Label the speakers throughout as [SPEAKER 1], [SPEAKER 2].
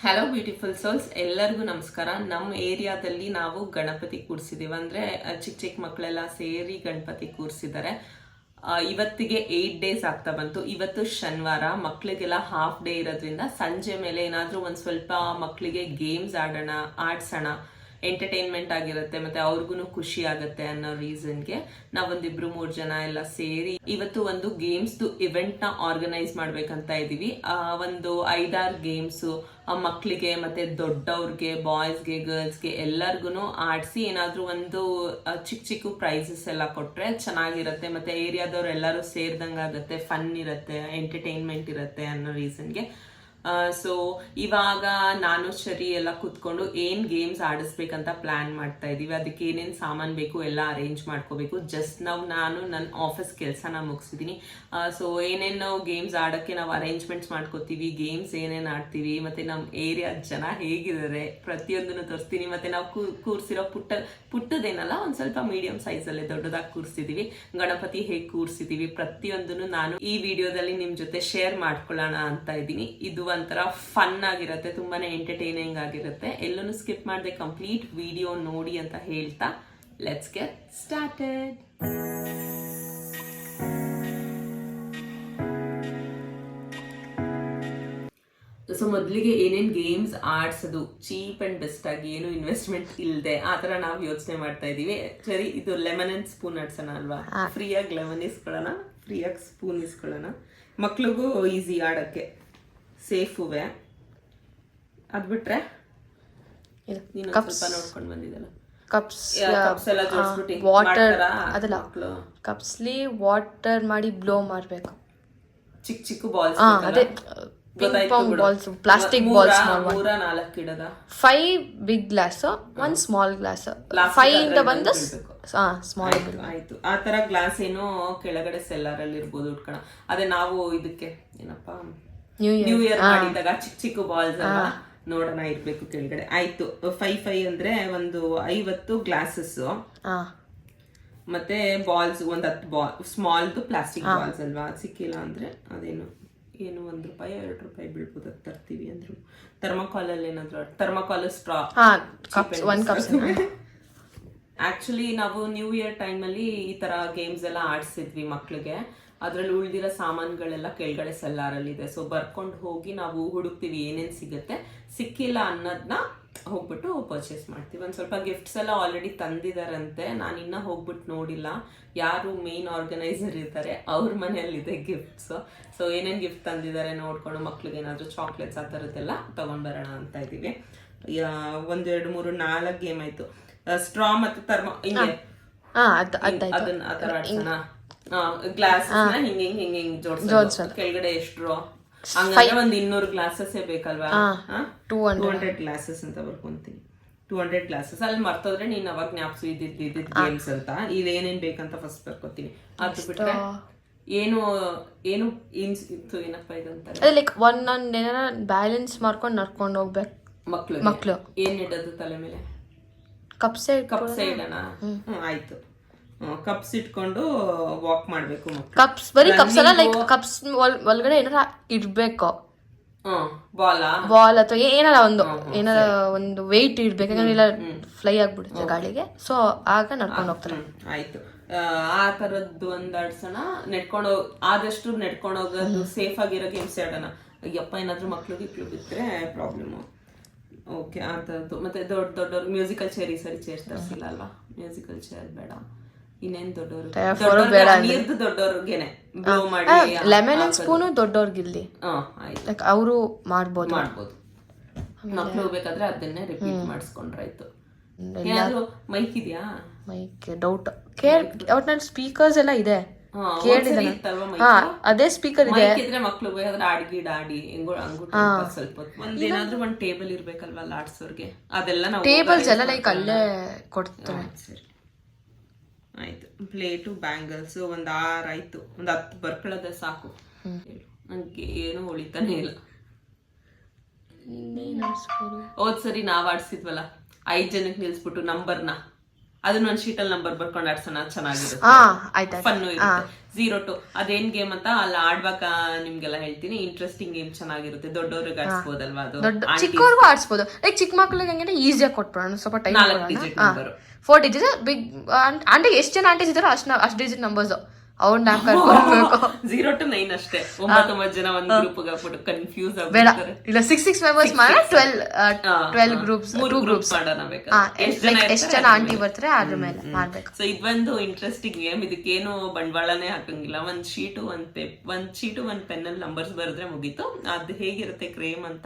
[SPEAKER 1] Hello beautiful souls, ಎಲ್ಲರಿಗೂ ನಮಸ್ಕಾರ. ನಮ್ಮ ಏರಿಯಾದಲ್ಲಿ ನಾವು ಗಣಪತಿ ಕೂರಿಸಿದೀವಿ. ಅಂದ್ರೆ ಚಿಕ್ಕ ಚಿಕ್ಕ ಮಕ್ಕಳೆಲ್ಲ ಸೇರಿ ಗಣಪತಿ ಕೂರಿಸಿದ್ದಾರೆ. ಇವತ್ತಿಗೆ 8 days ಆಗ್ತಾ ಬಂತು. ಇವತ್ತು ಶನಿವಾರ, ಮಕ್ಕಳಿಗೆಲ್ಲ ಹಾಫ್ ಡೇ ಇರೋದ್ರಿಂದ ಸಂಜೆ ಮೇಲೆ ಏನಾದ್ರೂ ಒಂದ್ ಸ್ವಲ್ಪ ಮಕ್ಕಳಿಗೆ ಗೇಮ್ಸ್ ಆಡ್ಸೋಣ, ಎಂಟರ್ಟೈನ್ಮೆಂಟ್ ಆಗಿರುತ್ತೆ, ಮತ್ತೆ ಅವ್ರಿಗೂ ಖುಷಿ ಆಗುತ್ತೆ ಅನ್ನೋ ರೀಸನ್ಗೆ ನಾವೊಂದಿಬ್ರು 3 ಜನ ಎಲ್ಲ ಸೇರಿ ಇವತ್ತು ಒಂದು ಗೇಮ್ಸ್ ಇವೆಂಟ್ ನ ಆರ್ಗನೈಸ್ ಮಾಡ್ಬೇಕಂತ ಇದೀವಿ. ಒಂದು 5-6 ಗೇಮ್ಸ್ ಮಕ್ಕಳಿಗೆ ಮತ್ತೆ ದೊಡ್ಡವ್ರಿಗೆ, ಬಾಯ್ಸ್ಗೆ, ಗರ್ಲ್ಸ್ಗೆ ಎಲ್ಲರಿಗೂ ಆಡಿಸಿ ಏನಾದ್ರೂ ಒಂದು ಚಿಕ್ಕ ಚಿಕ್ಕ ಪ್ರೈಸಸ್ ಎಲ್ಲ ಕೊಟ್ರೆ ಚೆನ್ನಾಗಿರುತ್ತೆ. ಮತ್ತೆ ಏರಿಯಾದವ್ರು ಎಲ್ಲರೂ ಸೇರ್ದಂಗಾಗತ್ತೆ, ಫನ್ ಇರುತ್ತೆ, ಎಂಟರ್ಟೈನ್ಮೆಂಟ್ ಇರುತ್ತೆ ಅನ್ನೋ ರೀಸನ್ಗೆ ಸೊ ಇವಾಗ ನಾನು ಶರಿ ಎಲ್ಲ ಕೂತ್ಕೊಂಡು ಏನ್ ಗೇಮ್ಸ್ ಆಡಿಸ್ಬೇಕಂತ ಪ್ಲಾನ್ ಮಾಡ್ತಾ ಇದೀವಿ. ಅದಕ್ಕೆ ಏನೇನ್ ಸಾಮಾನ್ ಬೇಕು ಎಲ್ಲ ಅರೇಂಜ್ ಮಾಡ್ಕೋಬೇಕು. ಜಸ್ಟ್ ನಾನು ನನ್ನ ಆಫೀಸ್ ಕೆಲಸನ ಮುಗಿಸಿದೀನಿ. ಸೊ ಏನೇನು ಗೇಮ್ಸ್ ಆಡಕ್ಕೆ ನಾವು ಅರೇಂಜ್ಮೆಂಟ್ಸ್ ಮಾಡ್ಕೋತೀವಿ, ಗೇಮ್ಸ್ ಏನೇನ್ ಆಡ್ತೀವಿ, ಮತ್ತೆ ನಮ್ಮ ಏರಿಯಾ ಜನ ಹೇಗಿದ್ದಾರೆ ಪ್ರತಿಯೊಂದನ್ನು ತೋರಿಸ್ತೀನಿ. ಮತ್ತೆ ನಾವು ಕೂರ್ಸಿರೋ ಪುಟ್ಟದೇನಲ್ಲ, ಒಂದ್ ಸ್ವಲ್ಪ ಮೀಡಿಯಂ ಸೈಜ್ ಅಲ್ಲಿ ದೊಡ್ಡದಾಗಿ ಕೂರ್ಸಿದೀವಿ. ಗಣಪತಿ ಹೇಗೆ ಕೂರ್ಸಿದೀವಿ ಪ್ರತಿಯೊಂದನ್ನು ನಾನು ಈ ವಿಡಿಯೋದಲ್ಲಿ ನಿಮ್ ಜೊತೆ ಶೇರ್ ಮಾಡ್ಕೊಳ್ಳೋಣ ಅಂತ ಇದ್ದೀನಿ. ಇದು ಒಂಥರ ಫನ್ ಆಗಿರುತ್ತೆ, ತುಂಬಾನೇ ಎಂಟರ್ಟೈನಿಂಗ್ ಆಗಿರುತ್ತೆ. ಎಲ್ಲೂ ಸ್ಕಿಪ್ ಮಾಡದೆ ಕಂಪ್ಲೀಟ್ ವಿಡಿಯೋ ನೋಡಿ ಅಂತ ಹೇಳ್ತಾ ಲೆಟ್ಸ್ ಗೆಟ್ ಸ್ಟಾರ್ಟೆಡ್. ಸೊ ಮೊದಲಿಗೆ ಏನೇನ್ ಗೇಮ್ಸ್ ಆಡ್ಸೋದು ಚೀಪ್ ಅಂಡ್ ಬೆಸ್ಟ್ ಆಗಿ, ಏನು ಇನ್ವೆಸ್ಟ್ಮೆಂಟ್ ಇಲ್ಲದೆ ಆ ಥರ ನಾವು ಯೋಚನೆ ಮಾಡ್ತಾ ಇದೀವಿ. ಸರಿ, ಇದು ಲೆಮನ್ ಅಂಡ್ ಸ್ಪೂನ್ ಆಡ್ಸೋಣ ಅಲ್ವಾ? ಫ್ರೀಯಾಗಿ ಲೆಮನ್ ಇಸ್ಕೊಳ್ಳೋಣ, ಫ್ರೀಯಾಗಿ ಸ್ಪೂನ್ ಇಸ್ಕೊಳ್ಳೋಣ. ಮಕ್ಳಿಗೂ ಈಸಿ ಆಡೋಕ್ಕೆ, ಸೇಫುವೆ. ಅದ್ ಬಿಟ್ರೆ ನೀನು ಸ್ವಲ್ಪ ನೋಡ್ಕೊಂಡು ಬಂದಿದ್ದಲ್ಲ,
[SPEAKER 2] ಕಪ್ಸ್
[SPEAKER 1] ಎಲ್ಲ ಜೋಡಿಸ್ಬಿಟ್ಟು
[SPEAKER 2] ವಾಟರ್, ಅದಲ್ಲ ಕಪ್ಸ್ಲಿ ವಾಟರ್ ಮಾಡಿ ಬ್ಲೋ ಮಾಡಬೇಕು.
[SPEAKER 1] ಚಿಕ್ಕ ಚಿಕ್ಕ ಬಾಲ್ಸ್,
[SPEAKER 2] ಅದೇ ಬಾಲ್ಸ್, ಪ್ಲಾಸ್ಟಿಕ್ ಬಾಲ್ಸ್.
[SPEAKER 1] 3-4 ಇಡದ,
[SPEAKER 2] 5 ಬಿಗ್ ಗ್ಲಾಸ್, 1 ಸ್ಮಾಲ್ ಗ್ಲಾಸ್. 5 ಇಂದ ಬಂದು ಸ್ಮಾಲ್.
[SPEAKER 1] ಆಯ್ತು. ಆ ತರ ಗ್ಲಾಸ್ ಏನೋ ಕೆಳಗಡೆ ಸೆಲ್ಲರ್ ಅಲ್ಲಿ ಇರ್ಬೋದು ಉಟ್ಕೋಣ. ಅದೇ ನಾವು ಇದಕ್ಕೆ ಏನಪ್ಪಾ ನ್ಯೂ ಇಯರ್ ಮಾಡಿದಾಗ ಚಿಕ್ಕ ಚಿಕ್ಕ ಬಾಲ್ಸ್ ಅಲ್ಲ, ನೋಡೋಣ ಇರ್ಬೇಕು ಕೆಳಗಡೆ. ಆಯ್ತು. 5 ಅಂದ್ರೆ ಒಂದು 50 ಗ್ಲಾಸಸ್ ಮತ್ತೆ ಬಾಲ್ಸ್, ಒಂದ್ 10 ಸ್ಮಾಲ್ದು ಪ್ಲಾಸ್ಟಿಕ್ ಬಾಲ್ಸ್ ಅಲ್ವಾ? ಸಿಕ್ಕಿಲ್ಲ ಅಂದ್ರೆ ಅದೇನು ಏನು ₹1 ₹2 ಬೀಳ್ಬೋದು. ಅದು ತರ್ತೀವಿ ಅಂದ್ರು. ಥರ್ಮಾಕಾಲ್ ಅಲ್ಲಿ ಏನಾದ್ರು, ಥರ್ಮಾಕಾಲ್ ಸ್ಟ್ರಾ. ಆಕ್ಚುಲಿ ನಾವು ನ್ಯೂ ಇಯರ್ ಟೈಮ್ ಅಲ್ಲಿ ಈ ತರ ಗೇಮ್ಸ್ ಎಲ್ಲ ಆಡ್ಸಿದ್ವಿ ಮಕ್ಳಿಗೆ. ಅದ್ರಲ್ಲಿ ಉಳ್ದಿರೋ ಸಾಮಾನುಗಳೆಲ್ಲ ಕೆಳಗಡೆ ಸೆಲ್ಲಾರಲ್ಲಿದೆ. ಸೊ ಬರ್ಕೊಂಡು ಹೋಗಿ ನಾವು ಹುಡುಕ್ತಿವಿ ಏನೇನ್ ಸಿಗುತ್ತೆ. ಸಿಕ್ಕಿಲ್ಲ ಅನ್ನೋದನ್ನ ಹೋಗ್ಬಿಟ್ಟು ಪರ್ಚೇಸ್ ಮಾಡ್ತೀವಿ. ಒಂದ್ ಸ್ವಲ್ಪ ಗಿಫ್ಟ್ಸ್ ಎಲ್ಲ ಆಲ್ರೆಡಿ ತಂದಿದಾರಂತೆ, ನಾನು ಇನ್ನ ಹೋಗ್ಬಿಟ್ಟು ನೋಡಿಲ್ಲ. ಯಾರು ಮೇನ್ ಆರ್ಗನೈಸರ್ ಇರ್ತಾರೆ ಅವ್ರ ಮನೆಯಲ್ಲಿದೆ ಗಿಫ್ಟ್ಸ್. ಸೊ ಏನೇನ್ ಗಿಫ್ಟ್ ತಂದಿದ್ದಾರೆ ನೋಡ್ಕೊಂಡು ಮಕ್ಳಿಗೆ ಏನಾದ್ರು ಚಾಕ್ಲೇಟ್ಸ್ ಆ ಥರದ್ದೆಲ್ಲ ತಗೊಂಡ್ ಬರೋಣ ಅಂತ ಇದೀವಿ. 1 2 3 4 ಗೇಮ್ ಆಯ್ತು. ಸ್ಟ್ರಾ ಮತ್ತೆ ಥರ್ಮಾ ಹಿಂಗೆ ಅದನ್ನ ಆ ತರ ಆಡ್ಸೋಣ. ಗ್ಲಾಸ್ ಹಿಂಗ್ ಜೋಡಿಸೋದು. ಕೆಳಗಡೆ ಎಷ್ಟು ಹಂಗಂದ್ರೆ 200 ಗ್ಲಾಸಸ್ ಬೇಕಲ್ವಾ? 200 ಗ್ಲಾಸಸ್ ಅಂತ ಬರ್ಕೊಂತೀನಿ. 200 ಗ್ಲಾಸಸ್. ಅಲ್ಲಿ ಮರ್ತೋದ್ರೆ ನೀನ್ ಅವಾಗ ಜ್ಞಾಪಿಸು ಇದ್ದಿದ್ ಗೇಮ್ಸ್ ಅಂತ. ಇವೇನೇನ್ ಬೇಕಂತ ಫಸ್ಟ್ ಬರ್ಕೋತೀನಿ. ಅದು ಬಿಟ್ರೆ ಏನು ಏನು ಇತ್ತು, ಏನಪ್ಪ ಇದಂತ
[SPEAKER 2] ಲೈಕ್ ಒಂದೊಂದ್ ಏನಾರ ಬ್ಯಾಲೆನ್ಸ್ ಮಾಡ್ಕೊಂಡು ನಡ್ಕೊಂಡು ಹೋಗ್ಬೇಕು. ಮಕ್ಳು
[SPEAKER 1] ಏನ್ ಇಡೋದು ತಲೆ ಮೇಲೆ?
[SPEAKER 2] ಕಪ್ಸೆ
[SPEAKER 1] ಇಡೋಣ. ಆಯ್ತು. ಕಪ್ಸ್ ಇಟ್ಕೊಂಡು ವಾಕ್ ಮಾಡ್ಬೇಕು.
[SPEAKER 2] ಕಪ್ಸ್ ಬರೀ ಕಪ್ಸ್ ಅಲ್ಲ, ಲೈಕ್ ಕಪ್ಸ್ ಒಳಗಡೆ ಏನಾರ ಇಡ್ಬೇಕು. ಬಾಲ್ ಅಥವಾ ಏನಾರ ಒಂದು ವೆಯ್ಟ್ ಇಡ್ಬೇಕು, ಯಾಕಂದ್ರೆ ಇಲ್ಲ ಫ್ಲೈ ಆಗ್ಬಿಡುತ್ತೆ ಗಾಳಿಗೆ. ಸೊ ಆಗ ನಡ್ಕೊಂಡು ಹೋಗ್ತಾರೆ.
[SPEAKER 1] ಆಯ್ತು. ಆ ತರದ್ದು ಒಂದ್ ಆಡ್ಸೋಣ. ಆದಷ್ಟು ನೆಡ್ಕೊಂಡು ಹೋಗೋದು, ಸೇಫ್ ಆಗಿರೋ ಗೇಮ್ಸ್ ಆಡೋಣ. ಯಪ್ಪ ಏನಾದ್ರು ಮಕ್ಳು ಬಿದ್ರೆ ಪ್ರಾಬ್ಲಮ್. ಓಕೆ, ಆ ತರದ್ದು. ಮತ್ತೆ ದೊಡ್ಡವ್ರು ಮ್ಯೂಸಿಕಲ್ ಚೇರ್, ಈ ಸರಿ ಚೇರ್ ತರಿಸಿಲ್ಲ ಅಲ್ವಾ? ಮ್ಯೂಸಿಕಲ್ ಚೇರ್ ಬೇಡ. ಇನ್ನೇನ್ ದೊಡ್ಡವ್ರಿಗೇನೆ ಬ್ಲೋ ಮಾಡಿ.
[SPEAKER 2] ಲೆಮನ್ ಅಂಡ್ ಸ್ಪೂನು ದೊಡ್ಡವ್ರಿಗಿಲ್ಲಿ ಅವರು ಮಾಡ್ಬೋದು.
[SPEAKER 1] ಮಕ್ಳು ಹೋಗ್ಬೇಕಾದ್ರೆ ಅದನ್ನೇ ರಿಪೀಟ್ ಮಾಡಿಸ್ಕೊಂಡ್ರಾಯ್ತು. ಏನಾದ್ರು ಮೈಕ್ ಇದೆಯಾ?
[SPEAKER 2] Mic doubt. ಒಟ್ನಲ್ಲಿ ಸ್ಪೀಕರ್ಸ್ ಎಲ್ಲ ಇದೆ. ಅದೇ ಸ್ಪೀಕರ್ ಇದೆ.
[SPEAKER 1] ಮಕ್ಳು ಬೇಕಾದ್ರೆ ಆಡಿ ಸ್ವಲ್ಪ ಒಂದೇನಾದ್ರೂ ಒಂದ್ ಟೇಬಲ್ ಇರ್ಬೇಕಲ್ವಾ ಆಡ್ಸೋರ್ಗೆ. ಅದೆಲ್ಲ ನಾವು
[SPEAKER 2] ಟೇಬಲ್ಸ್ ಎಲ್ಲ ಲೈಕ್ ಅಲ್ಲೇ ಕೊಡ್ತಾರೆ.
[SPEAKER 1] ಸರಿ ಆಯ್ತು. ಪ್ಲೇಟು, ಬ್ಯಾಂಗಲ್ಸ್ 6 ಆಯ್ತು. 10 ಬರ್ಕೊಳ್ಳೋದೆ ಸಾಕು. ನಂಗೆ ಏನು ಉಳಿತಾನೆ ಇಲ್ಲ. ಹೋದ್ ಸರಿ ನಾವ್ ಆಡ್ಸಿದ್ವಲ್ಲ, 5 ಜನಕ್ಕೆ ನಿಲ್ಸ್ಬಿಟ್ಟು ನಂಬರ್ನ ಅದನ್ನ ಒಂದ್ ಶೀಟಲ್ಲಿ ನಂಬರ್ ಬರ್ಕೊಂಡು ಆಡ್ಸೋಣ, ಚೆನ್ನಾಗಿರುತ್ತೆ,
[SPEAKER 2] ಹಾ ಆಯ್ತಾಯ್ತು.
[SPEAKER 1] ಫನ್ನು ಇರುತ್ತೆ. 0 to ಅದೇನ್ ಗೇಮ್ ಅಂತ ಅಲ್ಲಿ ಆಡ್ವಾಗ ನಿಮ್ಗೆಲ್ಲ ಹೇಳ್ತೀನಿ. ಇಂಟ್ರೆಸ್ಟಿಂಗ್ ಗೇಮ್ ಚೆನ್ನಾಗಿರುತ್ತೆ, ದೊಡ್ಡವ್ರಿಗೆ ಆಡ್ಸ್ಬೋದಲ್ವಾ ಅದು.
[SPEAKER 2] ದೊಡ್ಡ ಚಿಕ್ಕವ್ರಿಗೂ ಆಡ್ಸ್ಬೋದು. ಲೈಕ್ ಚಿಕ್ಕ ಮಕ್ಳಿಗೆ ಹೆಂಗಂದ್ರೆ ಈಸಿಯಾಗಿ ಕೊಟ್ಬಿಡೋಣ, ಸ್ವಲ್ಪ time
[SPEAKER 1] 4 digit number,
[SPEAKER 2] 4 digits. Big aunty ಎಷ್ಟು ಜನ ಆಂಟೀಸ್ ಇದ್ದಾರೋ ಅಷ್ಟು ಡಿಜಿಟ್ ನಂಬರ್ಸ್ ಅವ್ನ ನಾವ್ ಕರ್ಕೊಳ್ಬೇಕು.
[SPEAKER 1] 0 to 9 ಅಷ್ಟೇ. 9 ಜನ ಒಂದ್ ಗ್ರೂಪ್ ಹಾಕ್ಬಿಟ್ಟು ಕನ್ಫ್ಯೂಸ್
[SPEAKER 2] ಬೇಡ,
[SPEAKER 1] ಆಗ್ಬಿಡ್ತಾರೆ.
[SPEAKER 2] ಇಲ್ಲ 6 ಮೆಂಬರ್ಸ್ ಮಾಡ 12 ಗ್ರೂಪ್ಸ್, 2 ಗ್ರೂಪ್ಸ್
[SPEAKER 1] ಮಾಡೋಣ.
[SPEAKER 2] ಎಷ್ಟು ಜನ ಆಂಟಿ ಬರ್ತಾರೆ ಅದ್ರ ಮೇಲೆ ಮಾಡ್ಬೇಕು.
[SPEAKER 1] ಸೊ ಇದೊಂದು ಇಂಟ್ರೆಸ್ಟಿಂಗ್ ಗೇಮ್. ಇದಕ್ಕೇನು ಬಂಡವಾಳನೇ ಹಾಕಂಗಿಲ್ಲ. ಒಂದ್ ಶೀಟು ಒಂದ್ ಪೆನ್ ಅಲ್ಲಿ ನಂಬರ್ಸ್ ಬರೆದ್ರೆ ಮುಗೀತು. ಅದು ಹೇಗಿರುತ್ತೆ ಗೇಮ್ ಅಂತ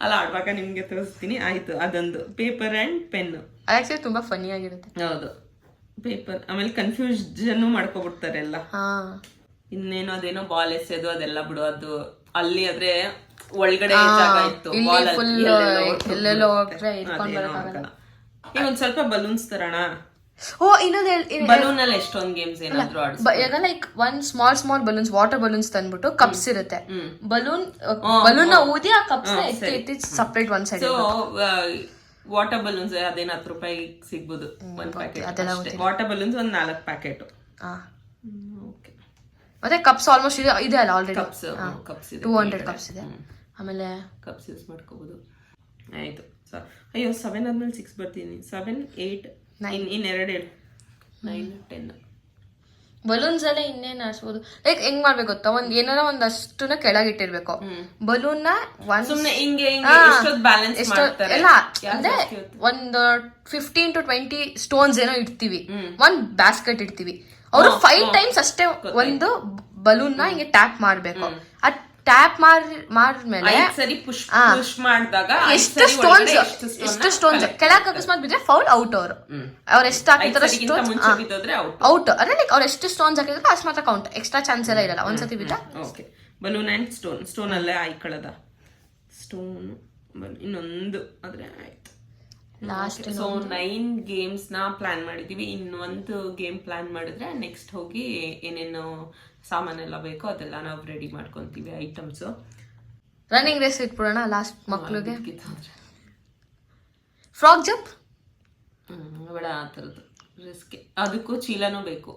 [SPEAKER 1] ಅಲ್ಲ ಆಡ್ವಾಗ ನಿಮ್ಗೆ ತೋರಿಸ್ತೀನಿ. ಆಯ್ತು, ಅದೊಂದು ಪೇಪರ್ ಅಂಡ್ ಪೆನ್.
[SPEAKER 2] ಆಕ್ಚುಲಿ ತುಂಬಾ ಫನಿ ಆಗಿರುತ್ತೆ.
[SPEAKER 1] ಹೌದು, ಪೇಪರ್. ಆಮೇಲೆ ಕನ್ಫ್ಯೂಷನ್ ಮಾಡ್ಕೊಬಿಡ್ತಾರೆ ಎಲ್ಲ. ಇನ್ನೇನೋ ಅದೇನೋ ಬಾಲ್ ಎಸೆಯೋದು ಅದೆಲ್ಲ ಬಿಡು. ಅದು ಅಲ್ಲಿ ಆದ್ರೆ ಒಳಗಡೆ ಜಾಗ ಇತ್ತು, ಬಾಲ್ ಒಂದ್ ಸ್ವಲ್ಪ ಬಲೂನ್ಸ್ ತರೋಣ.
[SPEAKER 2] ಓ ಇನ್ನೊಂದು
[SPEAKER 1] ಬಲೂನ್ ಅಲ್ಲಿ ಎಷ್ಟೊಂದ್ ಗೇಮ್ಸ್ ಏನಾದ್ರು
[SPEAKER 2] ಈಗ ಲೈಕ್ ಒಂದ್ ಸ್ಮಾಲ್ ಬಲೂನ್ಸ್, ವಾಟರ್ ಬಲೂನ್ಸ್ ತಂದ್ಬಿಟ್ಟು ಕಪ್ಸ್ ಇರುತ್ತೆ. ಬಲೂನ್ ಊದಿ ಆ ಕಪ್ಸ್ ಎತ್ತಿ ಸಪರೇಟ್ ಒಂದ್ ಸೈಡ್.
[SPEAKER 1] ವಾಟರ್ ಬಲೂನ್ಸ್ ಅದೇನ್ 10 ರೂಪಾಯಿ ಸಿಗ್ಬೋದು ಒಂದ್ ಪ್ಯಾಕೆಟ್. ವಾಟರ್ ಬಲೂನ್ಸ್ ಒಂದ್ 4 ಪ್ಯಾಕೆಟ್.
[SPEAKER 2] ಮತ್ತೆ ಕಪ್ಸ್ ಆಲ್ಮೋಸ್ಟ್ ಇದೆ ಅಲ್ಲ ಆಲ್ರೆಡಿ.
[SPEAKER 1] ಕಪ್ಸ್
[SPEAKER 2] 200 ಕಪ್ಸ್ ಇದೆ. ಆಮೇಲೆ
[SPEAKER 1] ಕಪ್ಸ್ ಯೂಸ್ ಮಾಡ್ಕೋಬಹುದು. ಆಯ್ತು. ಅಯ್ಯೋ 7 ಆದ್ಮೇಲೆ 6 ಬರ್ತೀನಿ. 7, 8, 9 ಇನ್ನೆರಡು 9, 10.
[SPEAKER 2] ಬಲೂನ್ಸ್ ಅಲ್ಲೇ ಇನ್ನೇನ್ ಆಡ್ಸ್ಬೋದು. ಲೈಕ್ ಹೆಂಗ್ ಮಾಡ್ಬೇಕು ಗೊತ್ತಾ, ಏನಾರ ಒಂದಷ್ಟನ್ನ ಕೆಳಗಿಟ್ಟಿರ್ಬೇಕು. ಬಲೂನ್ ನ ಎಲ್ಲ ಅಂದ್ರೆ ಒಂದು 15 to 20 ಸ್ಟೋನ್ಸ್ ಏನೋ ಇಡ್ತೀವಿ, ಒಂದ್ ಬ್ಯಾಸ್ಕೆಟ್ ಇಡ್ತೀವಿ. ಅವರು 5 times ಅಷ್ಟೇ ಒಂದು ಬಲೂನ್ ನ ಹಿಂಗೆ ಟ್ಯಾಪ್ ಮಾಡ್ಬೇಕು. ಆ ಟ್ಯಾಪ್ ಮಾಡಿದ್ಮೇಲೆ ಮಾಡಿದಾಗ ಎಷ್ಟು ಸ್ಟೋನ್ಸ್ ಕೆಳಗೆ ಅಕಸ್ಮಾತ್ ಬಿದ್ರೆ ಫೌಲ್ ಔಟ್. ಅವ್ರು ಎಷ್ಟು ಹಾಕಿದಾರೆ ಔಟ್. ಅಂದ್ರೆ ಲೈಕ್ ಅವ್ರು ಎಷ್ಟು ಸ್ಟೋನ್ಸ್ ಹಾಕಿದ್ರೆ ಅಷ್ಟು ಮಾತ್ರ ಕೌಂಟ್. ಎಕ್ಸ್ಟ್ರಾ ಚಾನ್ಸ್ ಎಲ್ಲ ಇರಲ್ಲ. ಒಂದ್ಸತಿ ಬಿಟ್ಟ
[SPEAKER 1] ಬಲೂನ್ ಅಂಡ್ ಸ್ಟೋನ್ ಅಲ್ಲೇ ಆಯ್ಕೊಳ್ಳೋದ. ಸ್ಟೋನ್ ಇನ್ನೊಂದು ಆದ್ರೆ ಆಯ್ತು. ಲಾಸ್ಟ್ 9 ಗೇಮ್ಸ್ ನ ಪ್ಲಾನ್ ಮಾಡಿದೀವಿ. ಇನ್ನೊಂದು ಗೇಮ್ ಪ್ಲಾನ್ ಮಾಡಿದ್ರೆ ನೆಕ್ಸ್ಟ್ ಹೋಗಿ ಏನೇನು ಸಾಮಾನೆಲ್ಲ ಬೇಕೋ ಅದೆಲ್ಲ ನಾವು ರೆಡಿ ಮಾಡ್ಕೊಂತೀವಿ. ಐಟಮ್ಸ್
[SPEAKER 2] ರನ್ನಿಂಗ್ ರೇಸ್ ಇಟ್ಬಿಡೋಣ ಲಾಸ್ಟ್ ಮಕ್ಳಿಗೆ. ಫ್ರಾಗ್ ಜಂಪ್
[SPEAKER 1] ಬೇಡ, ಆ ಥರದ್ದು ರಿಸ್ಕ್. ಅದಕ್ಕೂ ಚೀಲನೂ ಬೇಕು.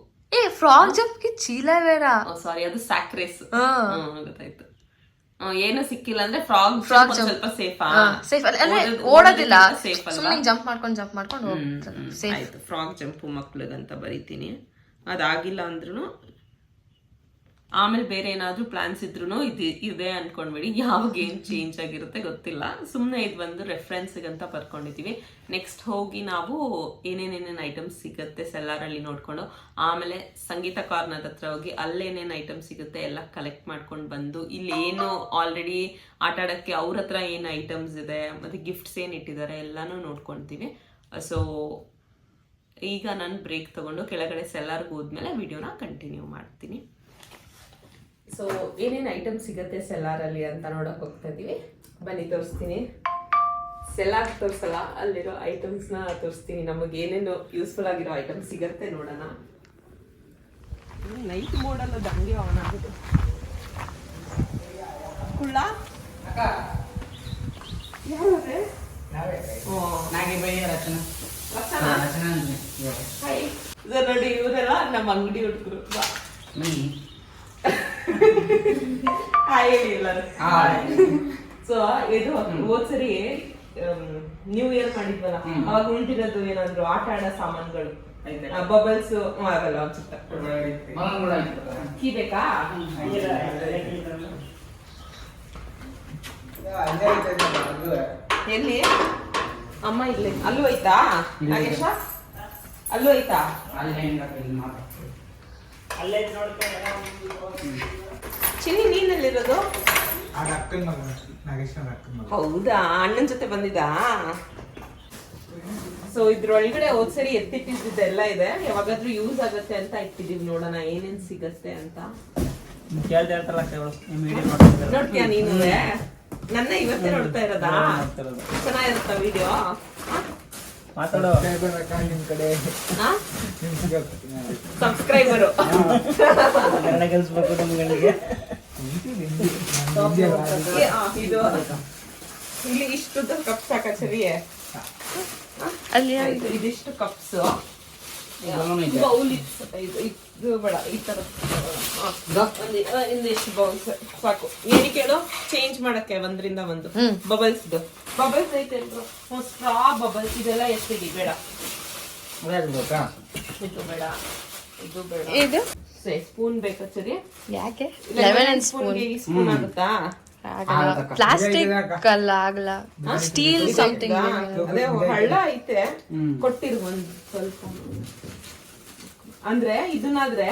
[SPEAKER 2] ಫ್ರಾಗ್ ಜಂಪ್ಗೆ ಚೀಲ ಬೇಡ.
[SPEAKER 1] ಸಾರಿ, ಅದು ಸ್ಯಾಕ್ ರೇಸ್. ಗೊತ್ತಾಯ್ತು. ಏನು ಸಿಕ್ಕಿಲ್ಲ ಅಂದ್ರೆ ಫ್ರಾಗ್ ಸ್ವಲ್ಪ ಸೇಫ್
[SPEAKER 2] ಅಂದ್ರೆ ಓಡೋದಿಲ್ಲ, ಸುಮ್ಮನೆ ಜಂಪ್ ಮಾಡ್ಕೊಂಡು ಹೋಗ್ತಾರೆ.
[SPEAKER 1] ಆಯ್ತು, ಫ್ರಾಗ್ ಜಂಪ್ ಮಕ್ಳಿಗಂತ ಬರೀತೀನಿ. ಅದಾಗಿಲ್ಲ ಅಂದ್ರೂ ಆಮೇಲೆ ಬೇರೆ ಏನಾದ್ರೂ ಪ್ಲಾನ್ಸ್ ಇದ್ರು ಇದೆ ಅನ್ಕೊಂಡ್ಬೇಡಿ. ಯಾವ ಗೇಮ್ ಚೇಂಜ್ ಆಗಿರುತ್ತೆ ಗೊತ್ತಿಲ್ಲ. ಸುಮ್ಮನೆ ಇದು ಬಂದು ರೆಫರೆನ್ಸ್ಗಂತ ಬರ್ಕೊಂಡಿದೀವಿ. ನೆಕ್ಸ್ಟ್ ಹೋಗಿ ನಾವು ಏನೇನೇನೇನು ಐಟಮ್ಸ್ ಸಿಗುತ್ತೆ ಸೆಲ್ಲಾರಲ್ಲಿ ನೋಡ್ಕೊಂಡು, ಆಮೇಲೆ ಸಂಗೀತ ಕಾರ್ನರ್ ಹತ್ರ ಹೋಗಿ ಅಲ್ಲೇನೇನು ಐಟಮ್ಸ್ ಸಿಗುತ್ತೆ ಎಲ್ಲ ಕಲೆಕ್ಟ್ ಮಾಡ್ಕೊಂಡು ಬಂದು, ಇಲ್ಲಿ ಏನು ಆಲ್ರೆಡಿ ಆಟ ಆಡೋಕ್ಕೆ ಅವ್ರ ಹತ್ರ ಏನು ಐಟಮ್ಸ್ ಇದೆ ಮತ್ತು ಗಿಫ್ಟ್ಸ್ ಏನು ಇಟ್ಟಿದ್ದಾರೆ ಎಲ್ಲನೂ ನೋಡ್ಕೊಳ್ತೀವಿ. ಸೊ ಈಗ ನಾನು ಬ್ರೇಕ್ ತಗೊಂಡು ಕೆಳಗಡೆ ಸೆಲ್ಲಾರ್ಗೆ ಹೋದ್ಮೇಲೆ ವಿಡಿಯೋನ ಕಂಟಿನ್ಯೂ ಮಾಡ್ತೀನಿ. ಸೊ ಏನೇನು ಐಟಮ್ಸ್ ಸಿಗುತ್ತೆ ಸೆಲ್ಲಾರಲ್ಲಿ ಅಂತ ನೋಡಕ್ ಹೋಗ್ತಾ ಇದೀವಿ. ಬನ್ನಿ ತೋರಿಸ್ತೀನಿ. ಸೆಲ್ಲಾರ್ ತೋರಿಸಲ್ಲ, ಅಲ್ಲಿರೋ ಐಟಮ್ಸ್ನ ತೋರಿಸ್ತೀನಿ. ನಮಗೆ ಏನೇನು ಯೂಸ್ಫುಲ್ ಆಗಿರೋ ಐಟಮ್ಸ್ ಸಿಗತ್ತೆ ನೋಡೋಣ. ನೈಟ್ ಮೋಡಲ್ಲ ದಂಗೆ ಆನ್ ಆಗೋದು. ಕುಳ್ಳ ನೋಡಿ, ಇವರೆಲ್ಲ ನಮ್ಮ ಅಂಗಡಿ ಹುಡುಗರು. ಸೊ ಇದು ಹೋದ್ಸರಿ ನ್ಯೂ ಇಯರ್ ಮಾಡಿದ್ವಲ್ಲ, ಅವಾಗ ಉಂಟಿರೋದು ಏನಾದ್ರು ಆಟ ಆಡೋ ಸಾಮಾನುಗಳು, ಬಬಲ್ಸ್ ಆಗಲ್ಲ ಅನ್ಸುತ್ತೆ. ಕೀ ಬೇಕಾ? ಎಲ್ಲಿ ಅಮ್ಮ? ಇಲ್ಲಿ ಅಲ್ಲೂ ಐತಾ ನಾಗೇಶ? ಅಲ್ಲೂ ಐತಾ? ಚಿನ್ನಿ ನೀನಲ್ಲಿರೋದು? ಹೌದಾ, ಅಣ್ಣನ ಜೊತೆ ಬಂದಿದ್ದಾ? ಸೊ ಇದ್ರೊಳಗಡೆ ಹೋದ್ಸರಿ ಎತ್ತಿಟ್ಟಿದ್ದೆಲ್ಲ ಇದೆ. ಯಾವಾಗಾದ್ರೂ ಯೂಸ್ ಆಗತ್ತೆ ಅಂತ ಇಟ್ಟಿದೀವಿ. ನೋಡೋಣ ಏನೇನ್ ಸಿಗತ್ತೆ ಅಂತ. ನೋಡ್ತೀಯಾ ನೀನು? ನನ್ನ ಇವತ್ತೇ ನೋಡ್ತಾ ಇರೋದಾ? ಚೆನ್ನಾಗಿರುತ್ತಾ ವಿಡಿಯೋ? ಸಬ್ಸ್ಕ್ರೈಬರು ಇಲ್ಲಿ ಇಷ್ಟು ಕಪ್ ಸಾಕ ಸರಿ.
[SPEAKER 2] ಅಲ್ಲಿ
[SPEAKER 1] ಇದಿಷ್ಟು ಕಪ್ಸ್ ಬೌಲ್ ಇದು ಬೇಡ ಈ ತರ ಇಂದಿಷ್ಟು ಬೌಲ್ಸ್ ಸಾಕು. ಏನಕ್ಕೆ ಹೇಳು, ಚೇಂಜ್ ಮಾಡಕ್ಕೆ ಒಂದ್ರಿಂದ ಒಂದು ಬಬಲ್ಸ್ ಐತೆ ಸ್ಟ್ರಾ ಬಬಲ್ಸ್ ಇದೆಲ್ಲ ಎಷ್ಟಿದೆ ಬೇಡ, ಇದು ಬೇಡ, ಇದು ಬೇಡ.
[SPEAKER 2] ಇದು
[SPEAKER 1] ಸ್ಪೂನ್ ಬೇಕಾ ಸರಿ?
[SPEAKER 2] ಯಾಕೆ
[SPEAKER 1] ಸ್ಪೂನ್ಗೆ ಈ ಸ್ಪೂನ್ ಆಗುತ್ತಾ?
[SPEAKER 2] ಪ್ಲಾಸ್ಟಿಕ್ ಅಲ್ಲ ಆಗಲ್ಲ, ಸ್ಟೀಲ್ ಸಮಥಿಂಗ್.
[SPEAKER 1] ಅದೇ ಹಳ್ಳ ಐತೆ ಕೊಟ್ಟಿರು ಒಂದ್ ಸ್ವಲ್ಪ. ಅಂದ್ರೆ ಇದನ್ನಾದ್ರೆ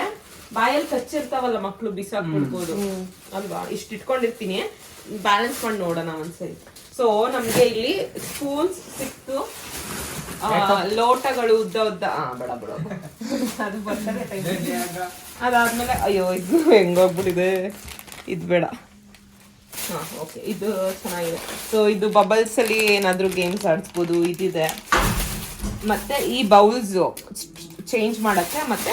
[SPEAKER 1] ಬಾಯಲ್ಲಿ ಕಚ್ಚಿರ್ತಾವಲ್ಲ ಮಕ್ಳು, ಬಿಸಾಕ್ ಬಿಡ್ಬೋದು ಅಲ್ವಾ? ಇಷ್ಟ ಇಟ್ಕೊಂಡಿರ್ತೀನಿ, ಬ್ಯಾಲೆನ್ಸ್ ಮಾಡಿ ನೋಡೋಣ ಒಂದ್ಸರಿ. ಸೊ ನಮ್ಗೆ ಇಲ್ಲಿ ಸ್ಪೂನ್ಸ್ ಸಿಕ್ತು, ಲೋಟಗಳು ಉದ್ದ ಉದ್ದ ಬೇಡ ಬೇಡ ಅದು ಬರ್ತಾರೆ. ಅದಾದ್ಮೇಲೆ ಅಯ್ಯೋ ಇದು ಹೆಂಗೋಗ್ಬಿಟ್ಟಿದೆ, ಇದು ಬೇಡ. ಹಾ ಓಕೆ, ಇದು ಚೆನ್ನಾಗಿದೆ. ಸೊ ಇದು ಬಬಲ್ಸ್ ಅಲ್ಲಿ ಏನಾದ್ರು ಗೇಮ್ಸ್ ಆಡಿಸ್ಬೋದು, ಇದಿದೆ. ಮತ್ತೆ ಈ ಬೌಲ್ಸ್ ಚೇಂಜ್ ಮಾಡಕ್ಕೆ, ಮತ್ತೆ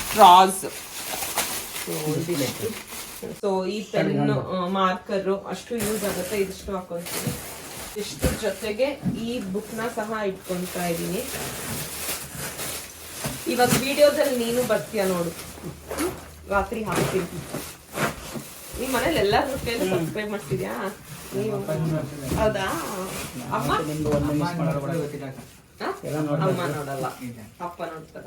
[SPEAKER 1] ಸ್ಟ್ರಾಸ್. ಸೊ ಈ ಪೆನ್ನು ಮಾರ್ಕರು ಅಷ್ಟು ಯೂಸ್ ಆಗುತ್ತೆ. ಇದಿಷ್ಟು ಹಾಕೊಂತೀನಿ. ಇಷ್ಟು ಜೊತೆಗೆ ಈ ಬುಕ್ ನ ಸಹ ಇಟ್ಕೊಂತಾ ಇದೀನಿ. ಇವಾಗ ವಿಡಿಯೋದಲ್ಲಿ ನೀನು ಬರ್ತೀಯ ನೋಡು, ರಾತ್ರಿ ಹಾಕ್ತೀನಿ. ಈ ಮನೇಲಿ ಎಲ್ಲಾರು ಕೈಲಿ ಸಬ್ಸ್ಕ್ರೈಬ್ ಮಾಡ್ತಿದ್ಯಾ ನೀವು? ಹೌದಾ? ಅಮ್ಮ ಅಮ್ಮ ನೋಡಲ್ಲ, ಅಪ್ಪ ನೋಡ್ತಾರ.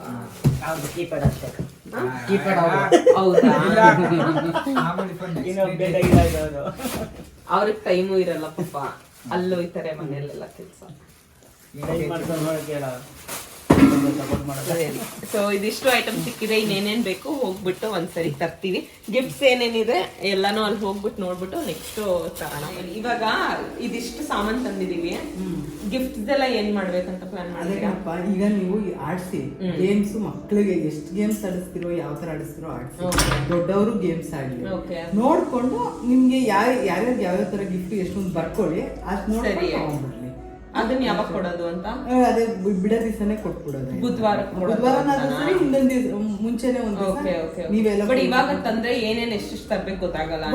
[SPEAKER 1] ಅವ್ರಿಗೆ ಟೈಮು ಇರಲ್ಲ ಪಾಪ, ಅಲ್ಲಿ ಹೋಯ್ತಾರೆ ಮನೆಯಲ್ಲೆಲ್ಲ ಕೆಲ್ಸ. ಸೊ ಇದಿಷ್ಟು ಐಟಮ್ ಸಿಕ್ಕಿದೆ. ಇನ್ನೇನೇನ್ ಬೇಕು ಹೋಗ್ಬಿಟ್ಟು ಒಂದ್ಸರಿ ತರ್ತೀವಿ. ಗಿಫ್ಟ್ಸ್ ಏನೇನಿದೆ ಎಲ್ಲಾನು ಅಲ್ಲಿ ಹೋಗ್ಬಿಟ್ಟು ನೋಡ್ಬಿಟ್ಟು ನೆಕ್ಸ್ಟ್ ತರೋಣ. ಇವಾಗ ಇದಿಷ್ಟು ಸಾಮಾನ್ ತಂದಿದೀವಿ. ಗಿಫ್ಟ್ಸ್ ಎಲ್ಲ ಏನ್ ಮಾಡ್ಬೇಕಂತ ಪ್ಲಾನ್
[SPEAKER 3] ಮಾಡಿದ್ರಪ್ಪ? ಈಗ ನೀವು ಆಡ್ಸಿ ಗೇಮ್ಸ್, ಮಕ್ಳಿಗೆ ಎಷ್ಟು ಗೇಮ್ಸ್ ಆಡಿಸ್ತಿರೋ, ಯಾವ ತರ ಆಡಿಸ್ತಿರೋ ಆಡ್ಸಿ. ದೊಡ್ಡವರು ಗೇಮ್ಸ್ ಆಡ್ಲಿ, ನೋಡ್ಕೊಂಡು ನಿಮ್ಗೆ ಯಾರ್ಯಾರು ಯಾವ್ಯಾವ ತರ ಗಿಫ್ಟ್ ಎಷ್ಟೊಂದು ಬರ್ಕೊಳ್ಳಿ, ಅಷ್ಟು ನೋಡಿ ತಗೊಂಡ್ಬಿಡ್ಲಿ.
[SPEAKER 1] ಅದನ್ನ ಯಾವಾಗ ಕೊಡೋದು ಅಂತ?
[SPEAKER 3] ಅದೇ ಬಿಡೋ ದಿವಸನೇ ಕೊಟ್ಬಿಡೋದು.
[SPEAKER 1] ಬುಧವಾರ
[SPEAKER 3] ಸರಿ, ಇನ್ನೊಂದ್ ದಿವಸ ಮುಂಚೆನೆ ಒಂದು
[SPEAKER 1] ನೀವೆಲ್ಲ. ಬಟ್ ಇವಾಗ ತಂದ್ರೆ ಏನೇನ್ ಎಷ್ಟೆಷ್ಟು ತರ್ಬೇಕು ಗೊತ್ತಾಗಲ್ಲ
[SPEAKER 3] ಅಂತ.